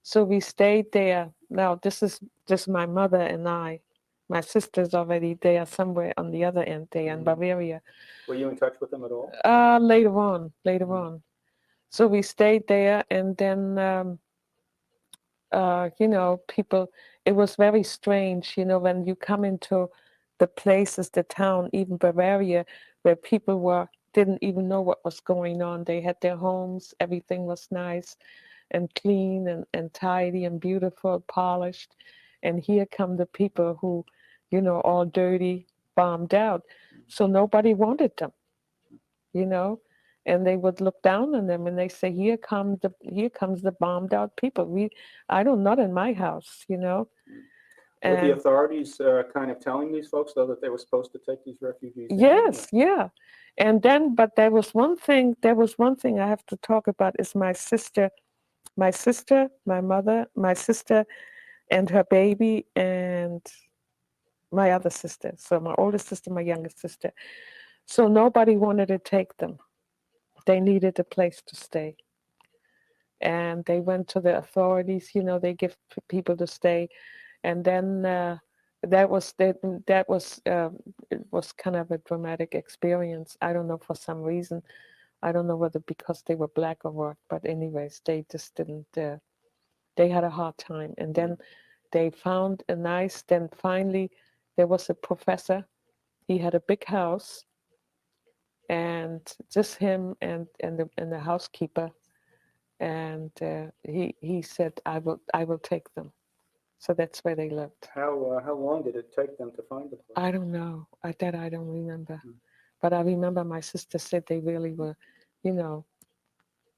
So we stayed there. Now, this is just my mother and I. My sister's already there somewhere on the other end there in Bavaria. Were you in touch with them at all? Later on. So we stayed there, and then, people, it was very strange, when you come into the places, the town, even Bavaria, where people were didn't even know what was going on. They had their homes, everything was nice and clean and tidy and beautiful, polished. And here come the people who, all dirty, bombed out. So nobody wanted them, you know. And they would look down on them and they say, here comes the bombed out people. Not in my house, Were the And authorities kind of telling these folks, though, that they were supposed to take these refugees in? yes, yeah. And then, but there was one thing I have to talk about is my sister, my mother, my sister and her baby, and my other sister. So my oldest sister, my youngest sister. So nobody wanted to take them. They needed a place to stay. And they went to the authorities, they give people to stay. And then that was it was kind of a dramatic experience. I don't know, for some reason. I don't know whether because they were black or what, but anyways, they just didn't, they had a hard time. And then they found then finally there was a professor. He had a big house, and just him and the housekeeper. And he said, I will take them. So that's where they lived. How long did it take them to find the place? I don't know. I don't remember. But I remember my sister said they really were,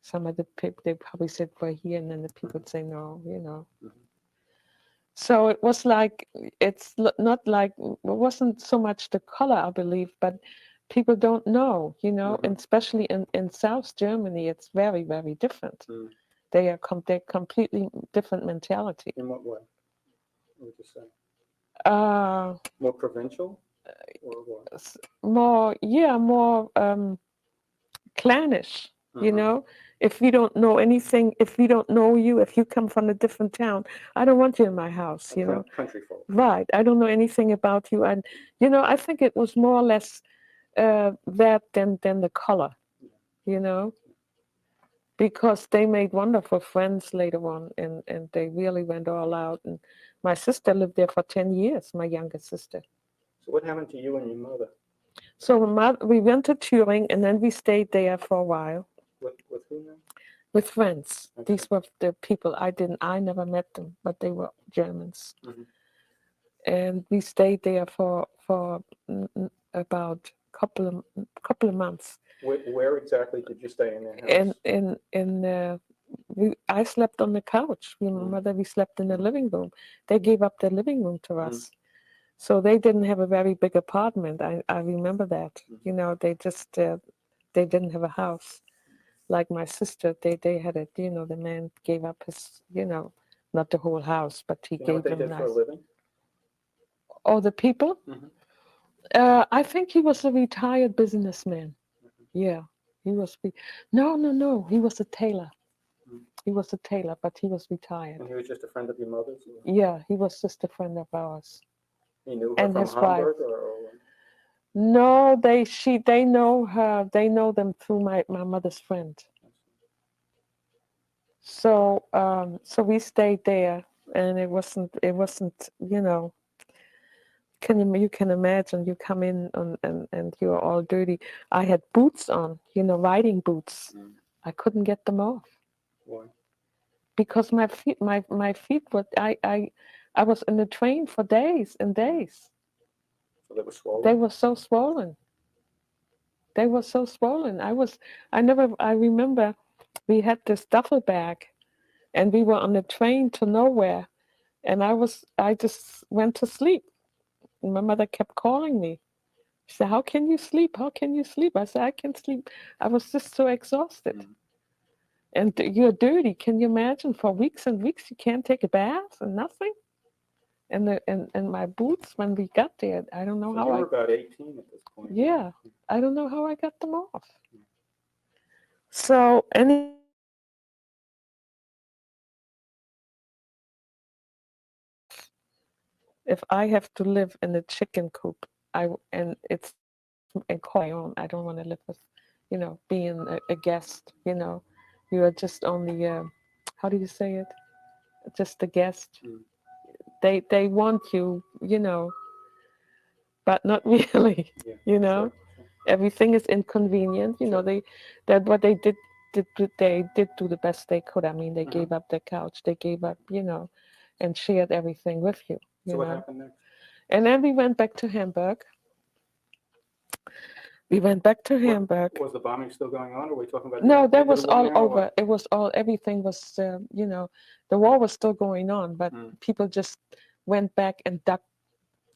some of the people, they probably said we're here, and then the people would say no. So it was like, not like, it wasn't so much the color, I believe, but people don't know, and especially in South Germany, it's very, very different. They're completely different mentality. In what way? What would you say? More provincial? Or what? More clannish, If we don't know anything, if we don't know you, if you come from a different town, I don't want you in my house, Country folk. Right. I don't know anything about you. And, I think it was more or less that than the color, because they made wonderful friends later on, and they really went all out. And my sister lived there for 10 years, my youngest sister. So what happened to you and your mother? So we went to Turing, and then we stayed there for a while. With who now? With friends. Okay. These were the people I never met them, but they were Germans. And we stayed there for about couple of months. Where exactly did you stay in their house? I slept on the couch. My mother, we slept in the living room. They gave up their living room to us. So they didn't have a very big apartment. I remember that. They just they didn't have a house. Like my sister, they had it. The man gave up his, not the whole house, but he gave them what they did for a living? Oh, the people? I think he was a retired businessman. Yeah, he was. No. He was a tailor. He was a tailor, but he was retired. And he was just a friend of your mother's? Yeah, he was just a friend of ours. He knew her And from his Hamburg, wife. or? No, they know her. They know them through my mother's friend. So we stayed there, and it wasn't. You can imagine, you come in and you're all dirty. I had boots on, riding boots. I couldn't get them off. Why? Because my feet were, I was in the train for days and days. So they were swollen? They were so swollen. I remember we had this duffel bag, and we were on the train to nowhere, and I just went to sleep. And my mother kept calling me. She said, how can you sleep? How can you sleep? I said, I can sleep. I was just so exhausted. And you're dirty. Can you imagine? For weeks and weeks, you can't take a bath and nothing. And my boots, when we got there, I don't know how you were about 18 at this point. Yeah, I don't know how I got them off. So if I have to live in a chicken coop, it's and call my own. I don't want to live with, being a guest. You are just only how do you say it? Just a guest. They want you, but not really. Yeah, sure. Everything is inconvenient. You know, they did do the best they could. I mean, they gave up their couch, they gave up, and shared everything with you. So what happened next? And then we went back to Hamburg. Hamburg. Was the bombing still going on, or were we talking about? No, the that end of was the war all now, or over. what? It was all, everything was, the war was still going on, but people just went back and ducked.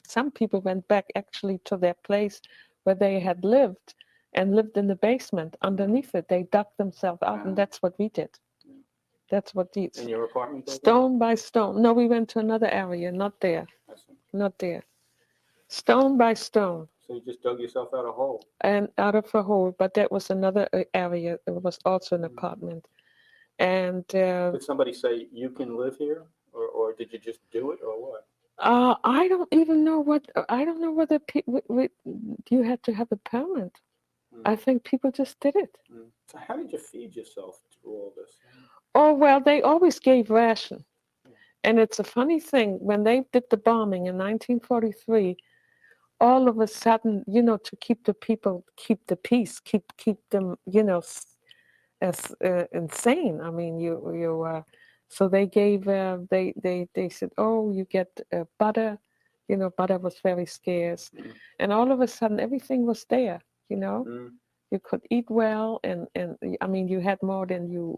Some people went back actually to their place where they had lived and lived in the basement underneath it. They dug themselves out, and that's what we did. That's what these. In your apartment building? Stone by stone. No, we went to another area, not there. I see. Not there. Stone by stone. So you just dug yourself out a hole. And out of a hole, but that was another area. It was also an apartment. And Did somebody say you can live here, or did you just do it, or what? I don't even know what. I don't know whether you had to have a permit. I think people just did it. So how did you feed yourself through all this? Oh, well, they always gave ration. And it's a funny thing, when they did the bombing in 1943, all of a sudden, to keep the people, keep the peace, keep them, as insane. I mean, so they gave, they said, oh, you get butter. Butter was very scarce. And all of a sudden, everything was there, You could eat well, and I mean, you had more than you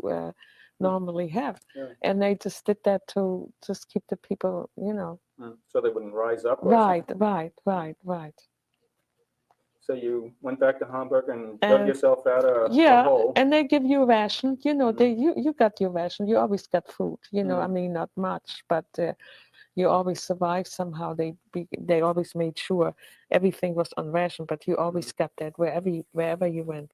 normally have. And they just did that to just keep the people, So they wouldn't rise up? Right. So you went back to Hamburg and dug yourself out a hole? And they give you ration. You got your ration. You always got food. I mean, not much, but you always survived somehow. They always made sure everything was on ration, but you always got that wherever you went.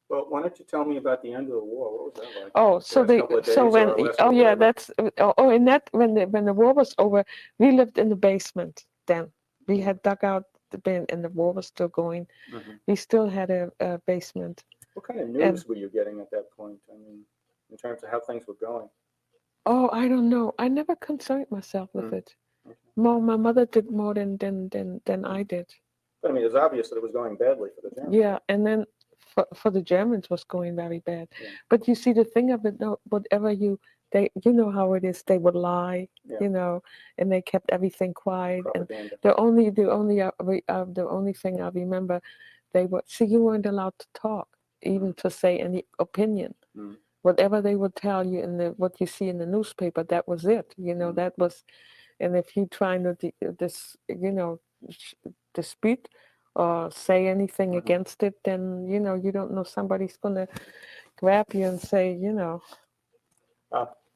Well, why don't you tell me about the end of the war? What was that like? Oh, when the war was over, we lived in the basement. Then we had dug out the bin, and the war was still going. We still had a basement. What kind of news were you getting at that point? I mean, in terms of how things were going. Oh, I don't know. I never concerned myself with it. My mother did more than I did. But I mean, it's obvious that it was going badly for the Germans. Yeah, and then for the Germans was going very bad. But you see, the thing of it, whatever you know how it is, they would lie, and they kept everything quiet. Propaganda. And the only thing I remember, you weren't allowed to talk, even to say any opinion. Whatever they would tell you what you see in the newspaper, that was it. That was, and if you try to dispute or say anything against it, then you don't know, somebody's gonna grab you and say,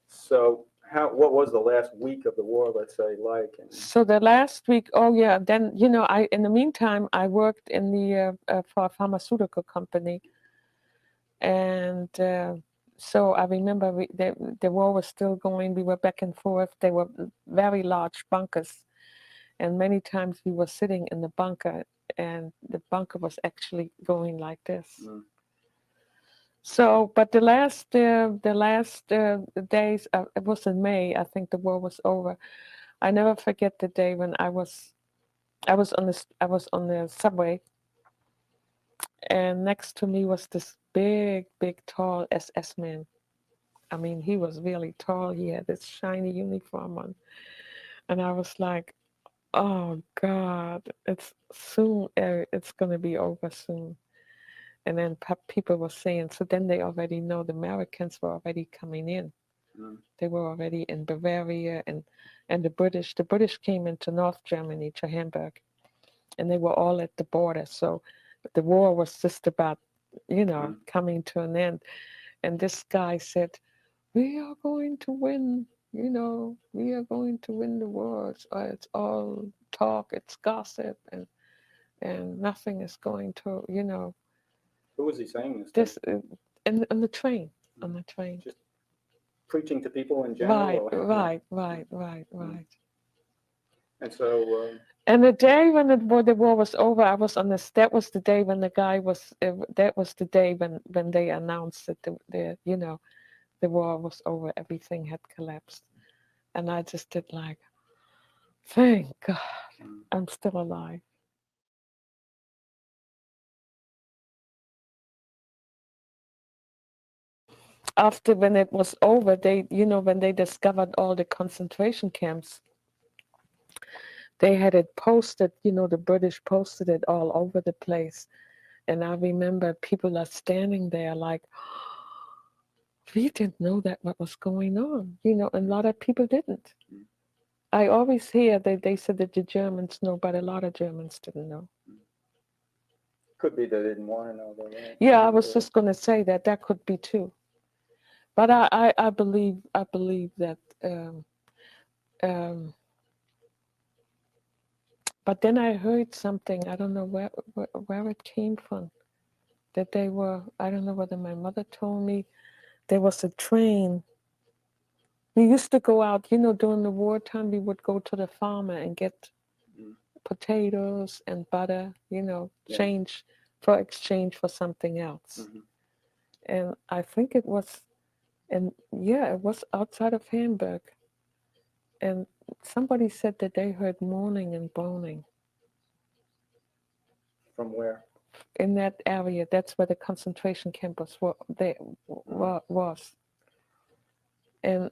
So what was the last week of the war, let's say, like? So the last week, then in the meantime, I worked in the for a pharmaceutical company, and so I remember the war was still going. We were back and forth. They were very large bunkers, and many times we were sitting in the bunker, and the bunker was actually going like this. So, but the last days, it was in May. I think the war was over. I never forget the day when I was on the subway, and next to me was this big, tall SS man. I mean, he was really tall. He had this shiny uniform on, and I was like, "Oh God, it's gonna be over soon." And then people were saying, so then they already know the Americans were already coming in. They were already in Bavaria, and the British came into North Germany, to Hamburg, and they were all at the border. So the war was just about, coming to an end. And this guy said, "We are going to win, we are going to win the war. It's all talk, it's gossip, and nothing is going to, Who was he saying this on the train, Just preaching to people in general? Right. And so... and the day when the war was over, I was on this. That was the day when the guy was. That was the day when they announced that the war was over. Everything had collapsed, and I just did like, thank God, I'm still alive. after when it was over, they, when they discovered all the concentration camps, they had it posted, the British posted it all over the place. And I remember people are standing there like, we didn't know that what was going on, and a lot of people didn't. I always hear that they said that the Germans know, but a lot of Germans didn't know. Could be they didn't want to know. They Yeah, I was just going to say that could be too. But I believe that. But then I heard something. I don't know where it came from. That they were. I don't know whether my mother told me. There was a train. We used to go out, during the wartime. We would go to the farmer and get potatoes and butter, exchange for something else. And I think it was, it was outside of Hamburg. And somebody said that they heard moaning and groaning. From where? In that area, that's where the concentration camp was. And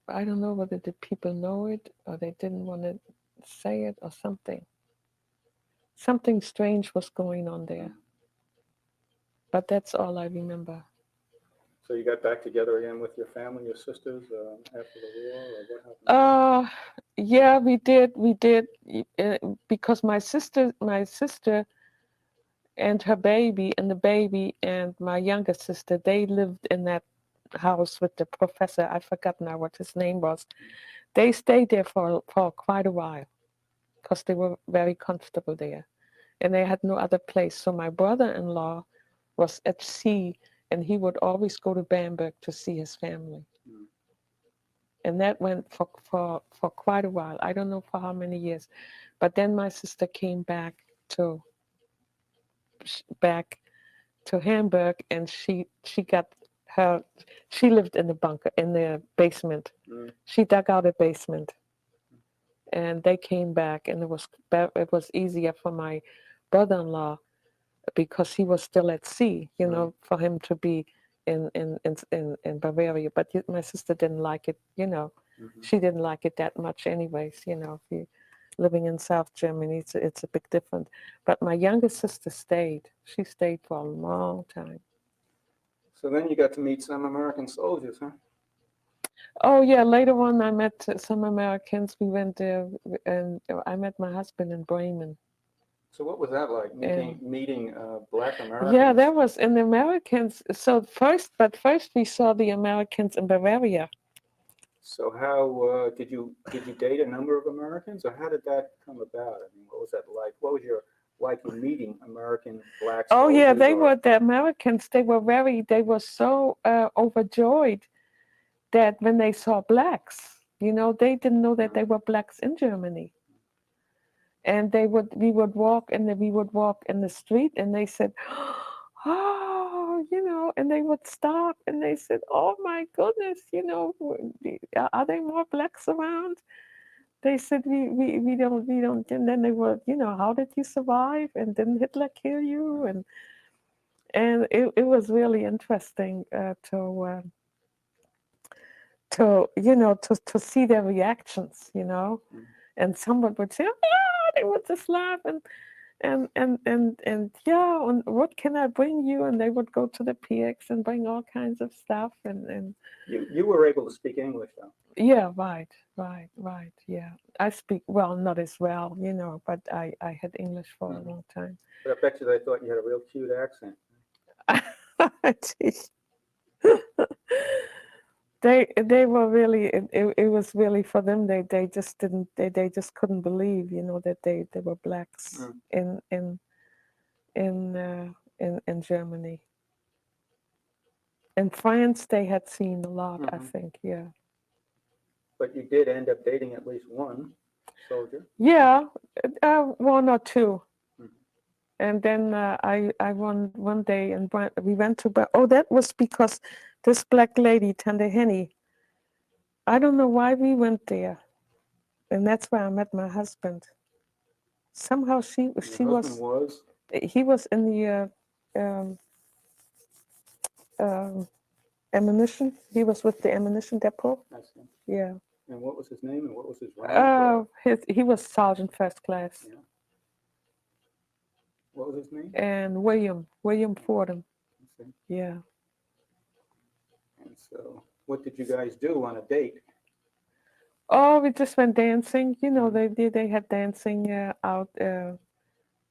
I don't know whether the people know it or they didn't want to say it or something. Something strange was going on there. But that's all I remember. So you got back together again with your family, your sisters, after the war, or what happened? Yeah, we did, because my sister and her baby and the baby and my younger sister, they lived in that house with the professor. I forgot now what his name was. They stayed there for quite a while because they were very comfortable there, and they had no other place. So my brother-in-law was at sea, and he would always go to Bamberg to see his family. And that went for quite a while. I don't know for how many years. But then my sister came back to Hamburg, and she lived in the bunker, in the basement. She dug out a basement, and they came back, and it was easier for my brother-in-law because he was still at sea, for him to be in Bavaria. But my sister didn't like it, She didn't like it that much anyways, if you living in South Germany, it's a bit different. But my younger sister stayed. She stayed for a long time. So then you got to meet some American soldiers, huh? Oh yeah, later on I met some Americans. We went there, and I met my husband in Bremen. So what was that like, meeting Black Americans? Yeah, there was in the Americans. So first we saw the Americans in Bavaria. So how did you date a number of Americans, or how did that come about? I mean, what was that like? What was your like in meeting American Black soldiers? Oh yeah, the Americans. They were so overjoyed that when they saw blacks, they didn't know that they were blacks in Germany. And we would walk in the street, and they said, oh, and they would stop, and they said, oh my goodness, are there more blacks around? They said, we don't, and then they were, how did you survive? And didn't Hitler kill you? And it was really interesting to see their reactions, And someone would say, oh, they would just laugh and yeah, and what can I bring you? And they would go to the PX and bring all kinds of stuff. And you were able to speak English, though. Yeah, right. Yeah, I speak not as well, but I had English for a long time. But I bet you they thought you had a real cute accent. They were really, it was really for them. They just didn't, they just couldn't believe, that they were blacks in Germany. In France, they had seen a lot, I think, yeah. But you did end up dating at least one soldier. Yeah, one or two. And then I one day, and we went to, that was because this black lady, Tante Henny, I don't know why we went there. And that's where I met my husband. Somehow he was in the ammunition. He was with the ammunition depot. I see. Yeah. And what was his name and what was his rank? He was sergeant first class. Yeah. What was his name? And William Fordham. I see. Yeah. And so, what did you guys do on a date? Oh, we just went dancing. You know, they had dancing out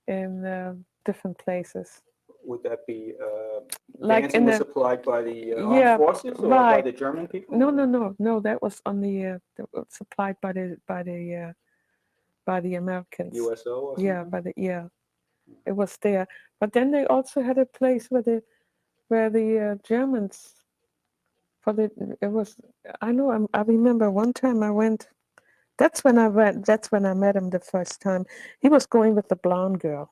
in different places. Would that be Like dancing in was the supplied by the yeah, armed forces or by right. the German people? No. That was on the that was supplied by the Americans. USO or something? Yeah, it was there. But then they also had a place where the Germans it was. I know. I remember one time I went. That's when I went. That's when I met him the first time. He was going with the blonde girl,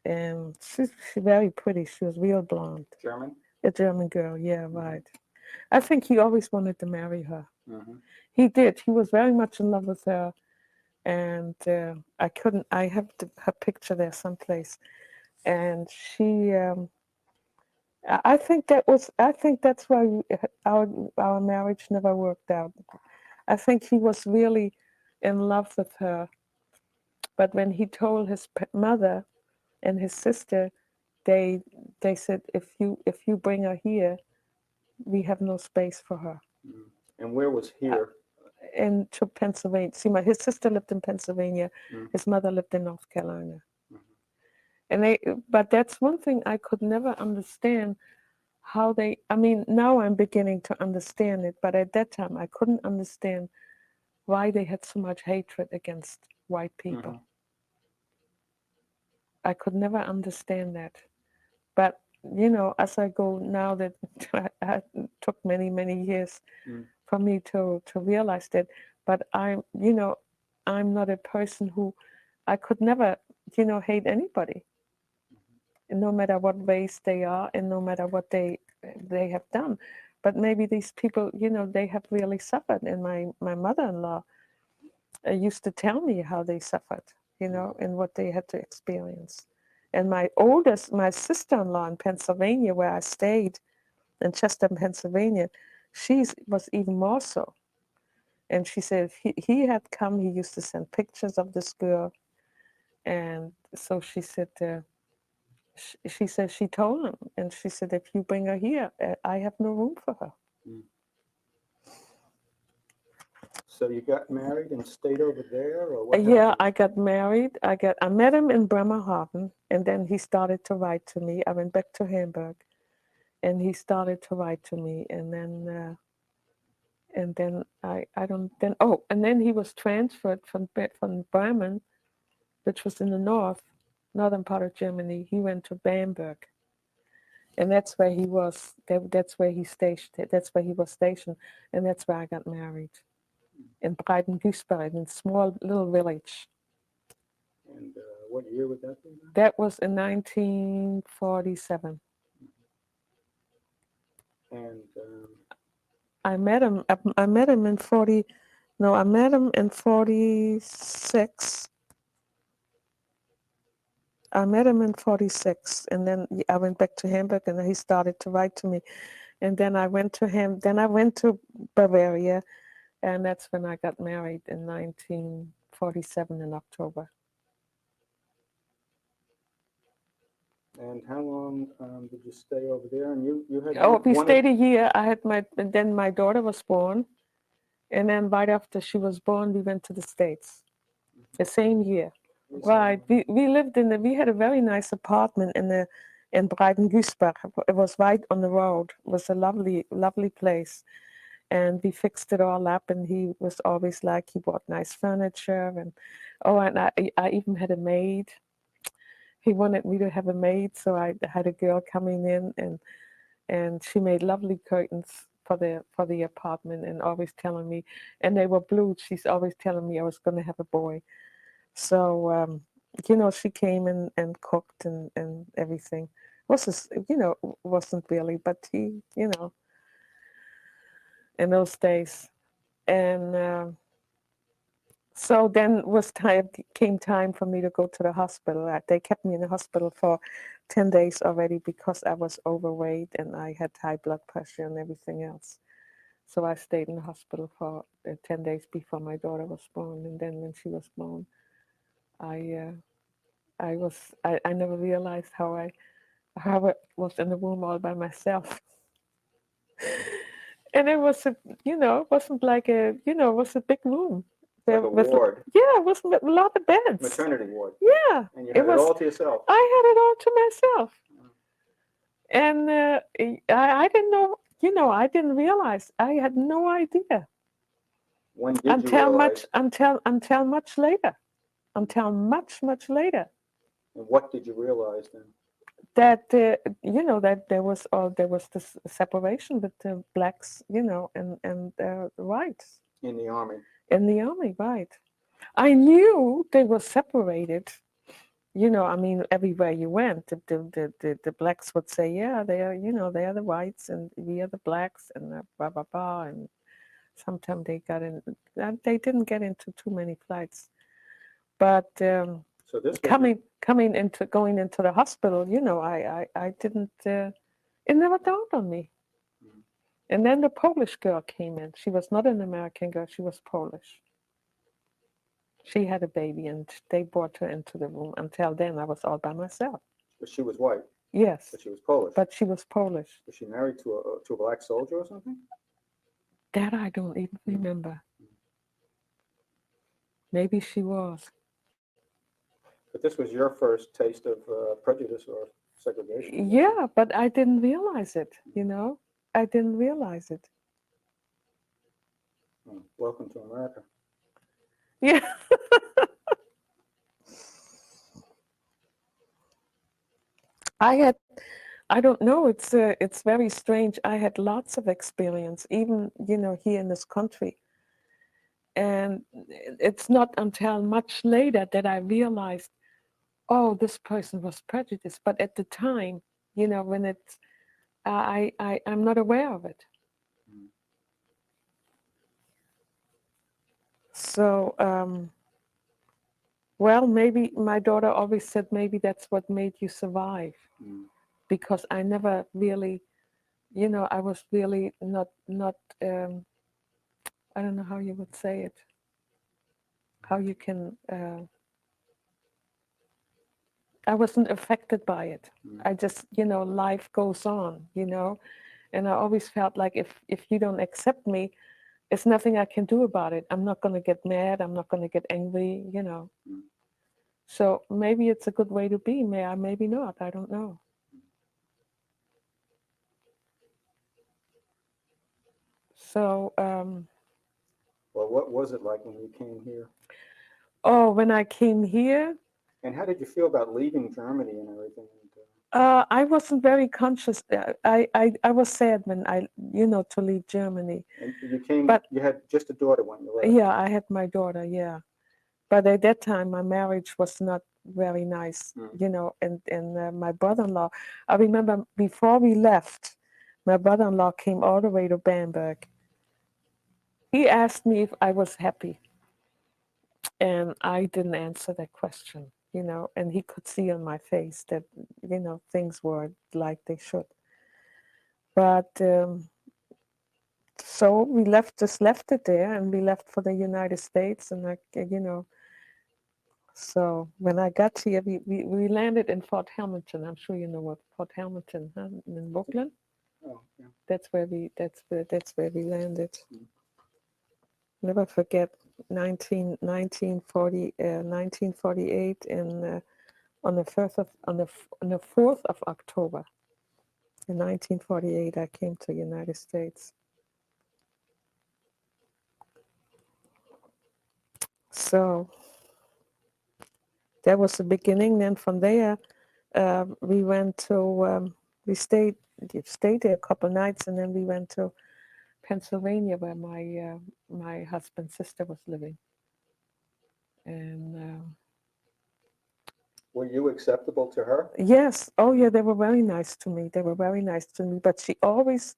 and she's very pretty. She was real blonde. German? A German girl. Yeah, right. I think he always wanted to marry her. Mm-hmm. He did. He was very much in love with her, and I couldn't. I have her picture there someplace, and she. I think that was. I think that's why our marriage never worked out. I think he was really in love with her, but when he told his mother and his sister, they said, if you bring her here, we have no space for her. Mm. And where was here? To Pennsylvania. See, his sister lived in Pennsylvania. His mother lived in North Carolina. And but that's one thing I could never understand how they. I mean, now I'm beginning to understand it, but at that time I couldn't understand why they had so much hatred against white people. I could never understand that. But you know, as I go now, that it took many years for me to realize that. But I'm not a person who I could never, hate anybody, no matter what race they are and no matter what they have done. But maybe these people, they have really suffered. And my mother-in-law used to tell me how they suffered, and what they had to experience. And my sister-in-law in Pennsylvania, where I stayed in Chester, Pennsylvania, she was even more so. And she said he had come, he used to send pictures of this girl. And so she said, she said she told him, and she said, if you bring her here, I have no room for her. So you got married and stayed over there, or what? Yeah, I got married. I met him in Bremerhaven, and then he started to write to me. I went back to Hamburg, and he started to write to me, and then and then he was transferred from Bremen, which was in the northern part of Germany. He went to Bamberg, and that's where he was. That's where he stationed. That's where he was stationed, and that's where I got married, in Breiten-Güßberg, in a small little village. And what year would that be? That was in 1947. And I met him. I met him in 40. No, I met him in 46. I met him in 46, and then I went back to Hamburg, and he started to write to me. And then I went to him. Then I went to Bavaria, and that's when I got married in 1947 in October. And how long did you stay over there? And you had we stayed a year. And then my daughter was born, and then right after she was born, we went to the States. The same year. Right. We lived we had a very nice apartment in Breiten-Güßberg. It was right on the road. It was a lovely place. And we fixed it all up, and he was always like, he bought nice furniture, and I even had a maid. He wanted me to have a maid, so I had a girl coming in, and she made lovely curtains for the apartment, and always telling me, and they were blue. She's always telling me I was going to have a boy. So, she came and cooked and everything. Wasn't really, but he, in those days. And So then came time for me to go to the hospital. They kept me in the hospital for 10 days already because I was overweight and I had high blood pressure and everything else. So I stayed in the hospital for 10 days before my daughter was born. And then when she was born, I never realized how I was in the womb all by myself. And it was it wasn't like it was a big room. Like a ward, Yeah, it was a lot of beds. maternity ward, Yeah, and you had it all to yourself. I had it all to myself. And I didn't know, I didn't realize. I had no idea When did you realize? until much later. Until much, much later. And what did you realize then? That that there was this separation between blacks, and whites In the army. in the army, right? I knew they were separated. I mean, everywhere you went, the blacks would say, yeah, they are, they are the whites and we are the blacks and blah blah blah. And sometimes they didn't get into too many fights, but So this was going into the hospital, I didn't. It never dawned on me. Mhm. And then the Polish girl came in. She was not an American girl. She was Polish. She had a baby, and they brought her into the room. Until then, I was all by myself. But she was white. Yes, But she was Polish. but she was Polish. Was she married to a black soldier or something? That I don't even remember. Maybe she was. But this was your first taste of prejudice or segregation. Yeah, but I didn't realize it. I didn't realize it. Oh, welcome to America. Yeah. I don't know. It's very strange. I had lots of experience, even here in this country, and it's not until much later that I realized, oh, this person was prejudiced. But at the time, when it's, I'm not aware of it. Mm. So, well, maybe my daughter always said maybe that's what made you survive, because I never really, I was really not. I don't know how you would say it. How you can. I wasn't affected by it. I just, life goes on, and I always felt like if you don't accept me, there's nothing I can do about it. I'm not going to get mad. I'm not going to get angry, So maybe it's a good way to be. Maybe not. I don't know. So, Well, what was it like when you came here? oh, when I came here, And how did you feel about leaving Germany and everything? I wasn't very conscious. I was sad when to leave Germany. And you came, But- you had just a daughter when you left. Yeah, I had my daughter, yeah. But at that time, my marriage was not very nice, and my brother-in-law, I remember before we left, my brother-in-law came all the way to Bamberg. He asked me if I was happy, and I didn't answer that question, and he could see on my face that, things were like they should. But so we just left it there, and we left for the United States, and so when I got here, we landed in Fort Hamilton. I'm sure you know what Fort Hamilton, huh? In Brooklyn. Oh, yeah. That's where we landed. Mm. Never forget 1948, and on the 4th of October in 1948, I came to the United States. So that was the beginning. Then from there, we went to we stayed there a couple of nights, and then we went to Pennsylvania, where my husband's sister was living. And Were you acceptable to her? yes, oh yeah, they were very nice to me. But she always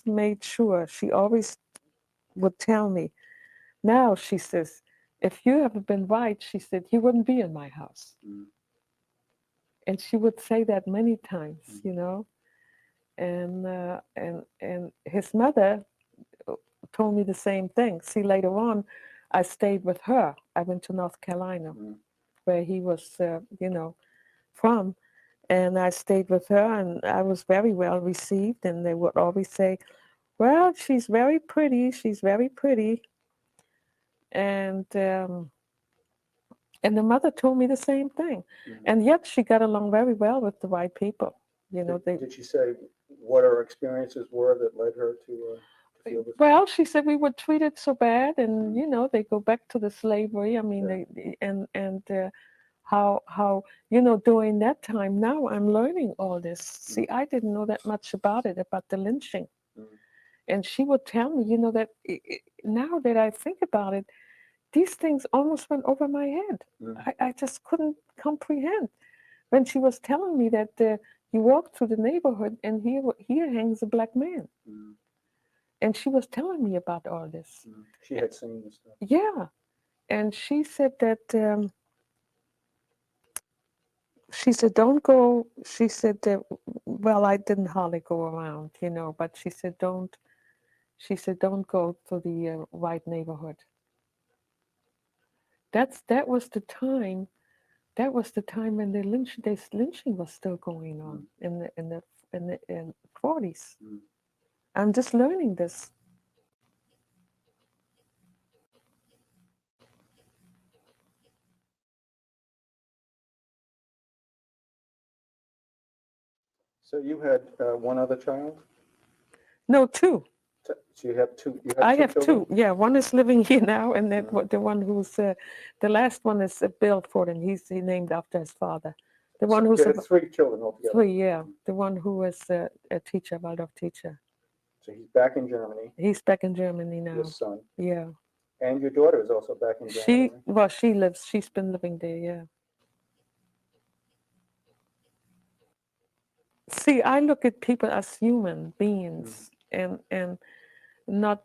made sure. She always would tell me, Now, she says, if you had been white, she said, you wouldn't be in my house. And she would say that many times, you know. And his mother told me the same thing. See, later on, I stayed with her. I went to North Carolina, where he was, you know, from. And I stayed with her, and I was very well received. And they would always say, well, she's very pretty. She's very pretty. And the mother told me the same thing. And yet she got along very well with the white people. You know, Did she say what her experiences were that led her to feel this? Well, she said we were treated so bad, and you know, they go back to the slavery. I mean, how you know, during that time. Now I'm learning all this. See, I didn't know that much about it, about the lynching. And she would tell me, you know, that now that I think about it, these things almost went over my head. I just couldn't comprehend when she was telling me that you walk through the neighborhood and here hangs a black man. And she was telling me about all this. She had seen this stuff. Yeah. And she said that, she said, don't go. She said that, well, I didn't hardly go around, you know, but she said, don't go to the white neighborhood. That was the time. That was the time when this lynching was still going on in the 40s. I'm just learning this. So you had one other child? No, two. So you have two. I have children? two. Yeah, one is living here now, and then the one who's the last one is Bill Fordham. He named after his father. The one who's you had three children altogether. three. Yeah, the one who was a teacher, Waldorf teacher. So he's back in Germany. He's back in Germany now. Your son. Yeah. And your daughter is also back in Germany. She's been living there. Yeah. See, I look at people as human beings, and not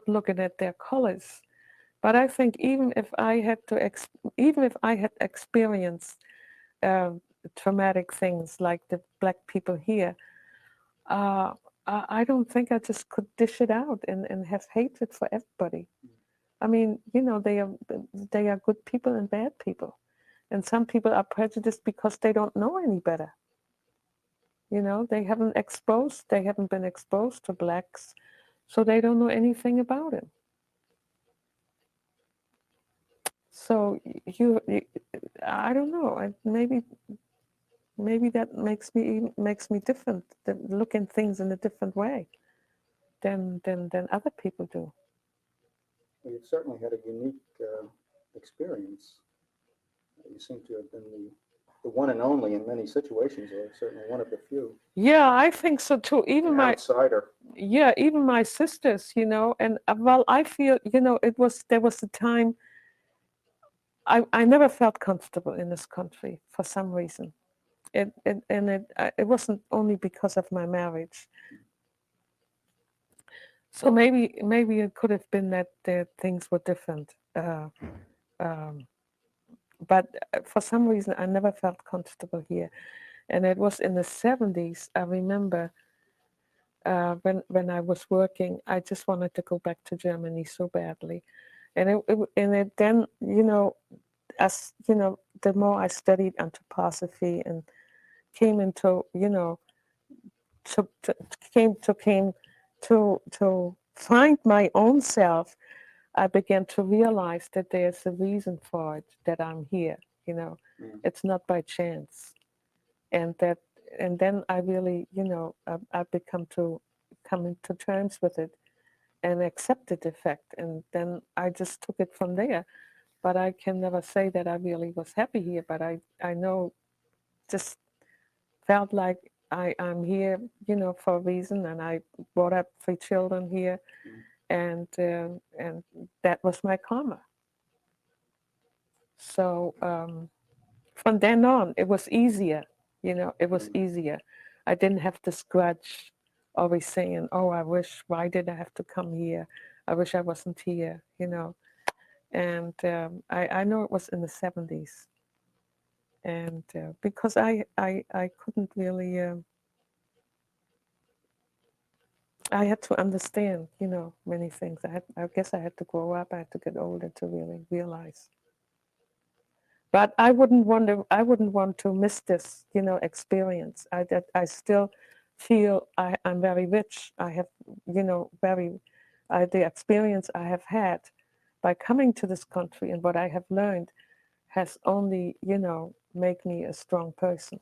looking at their colors. But I think even if I had experienced traumatic things like the black people here, I don't think I just could dish it out and have hatred for everybody. I mean, you know, they are good people and bad people, and some people are prejudiced because they don't know any better. You know, they haven't been exposed to blacks, so they don't know anything about it. So I don't know. Maybe that makes me different. That look at things in a different way than other people do. Well, you've certainly had a unique experience. You seem to have been the one and only in many situations, or certainly one of the few. Yeah, I think so too. Even An outsider. even my sisters, you know, and well, I feel, you know, there was a time I never felt comfortable in this country for some reason. It wasn't only because of my marriage. So maybe it could have been that things were different. But for some reason, I never felt comfortable here. And it was in the 70s, I remember when I was working, I just wanted to go back to Germany so badly. And it then, you know, as you know, the more I studied anthroposophy and came into, you know, came to find my own self, I began to realize that there's a reason for it, that I'm here. You know, it's not by chance, and then I really, you know, I've come into terms with it and accepted the fact, and then I just took it from there. But I can never say that I really was happy here. But I know, just felt like I'm here, you know, for a reason, and I brought up 3 children here, and that was my karma. So from then on, it was easier, you know, it was easier. I didn't have this grudge, always saying, "Oh, why did I have to come here? I wish I wasn't here," you know. And I know it was in the 70s. And because I couldn't really, I had to understand, many things. I guess I had to grow up. I had to get older to really realize. But I wouldn't want to miss this, experience. I still feel I'm very rich. I have, the experience I have had by coming to this country and what I have learned has only, make me a strong person.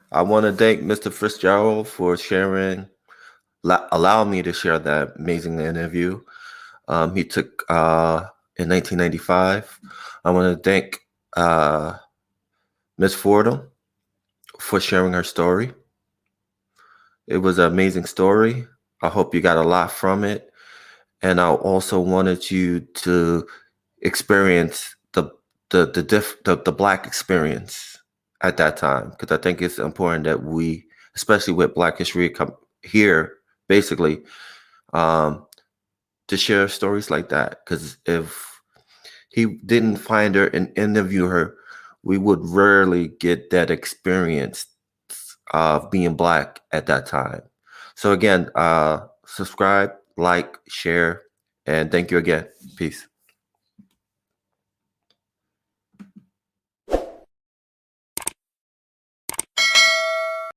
I want to thank Mr. Fitzgerald for sharing, allow me to share that amazing interview he took in 1995. I want to thank Ms. Fordham for sharing her story. It was an amazing story. I hope you got a lot from it. And I also wanted you to experience the Black experience at that time, because I think it's important that we, especially with Black History come here, basically, to share stories like that. Because if he didn't find her and interview her, we would rarely get that experience of being Black at that time. So again, subscribe, like, share, and thank you again. Peace.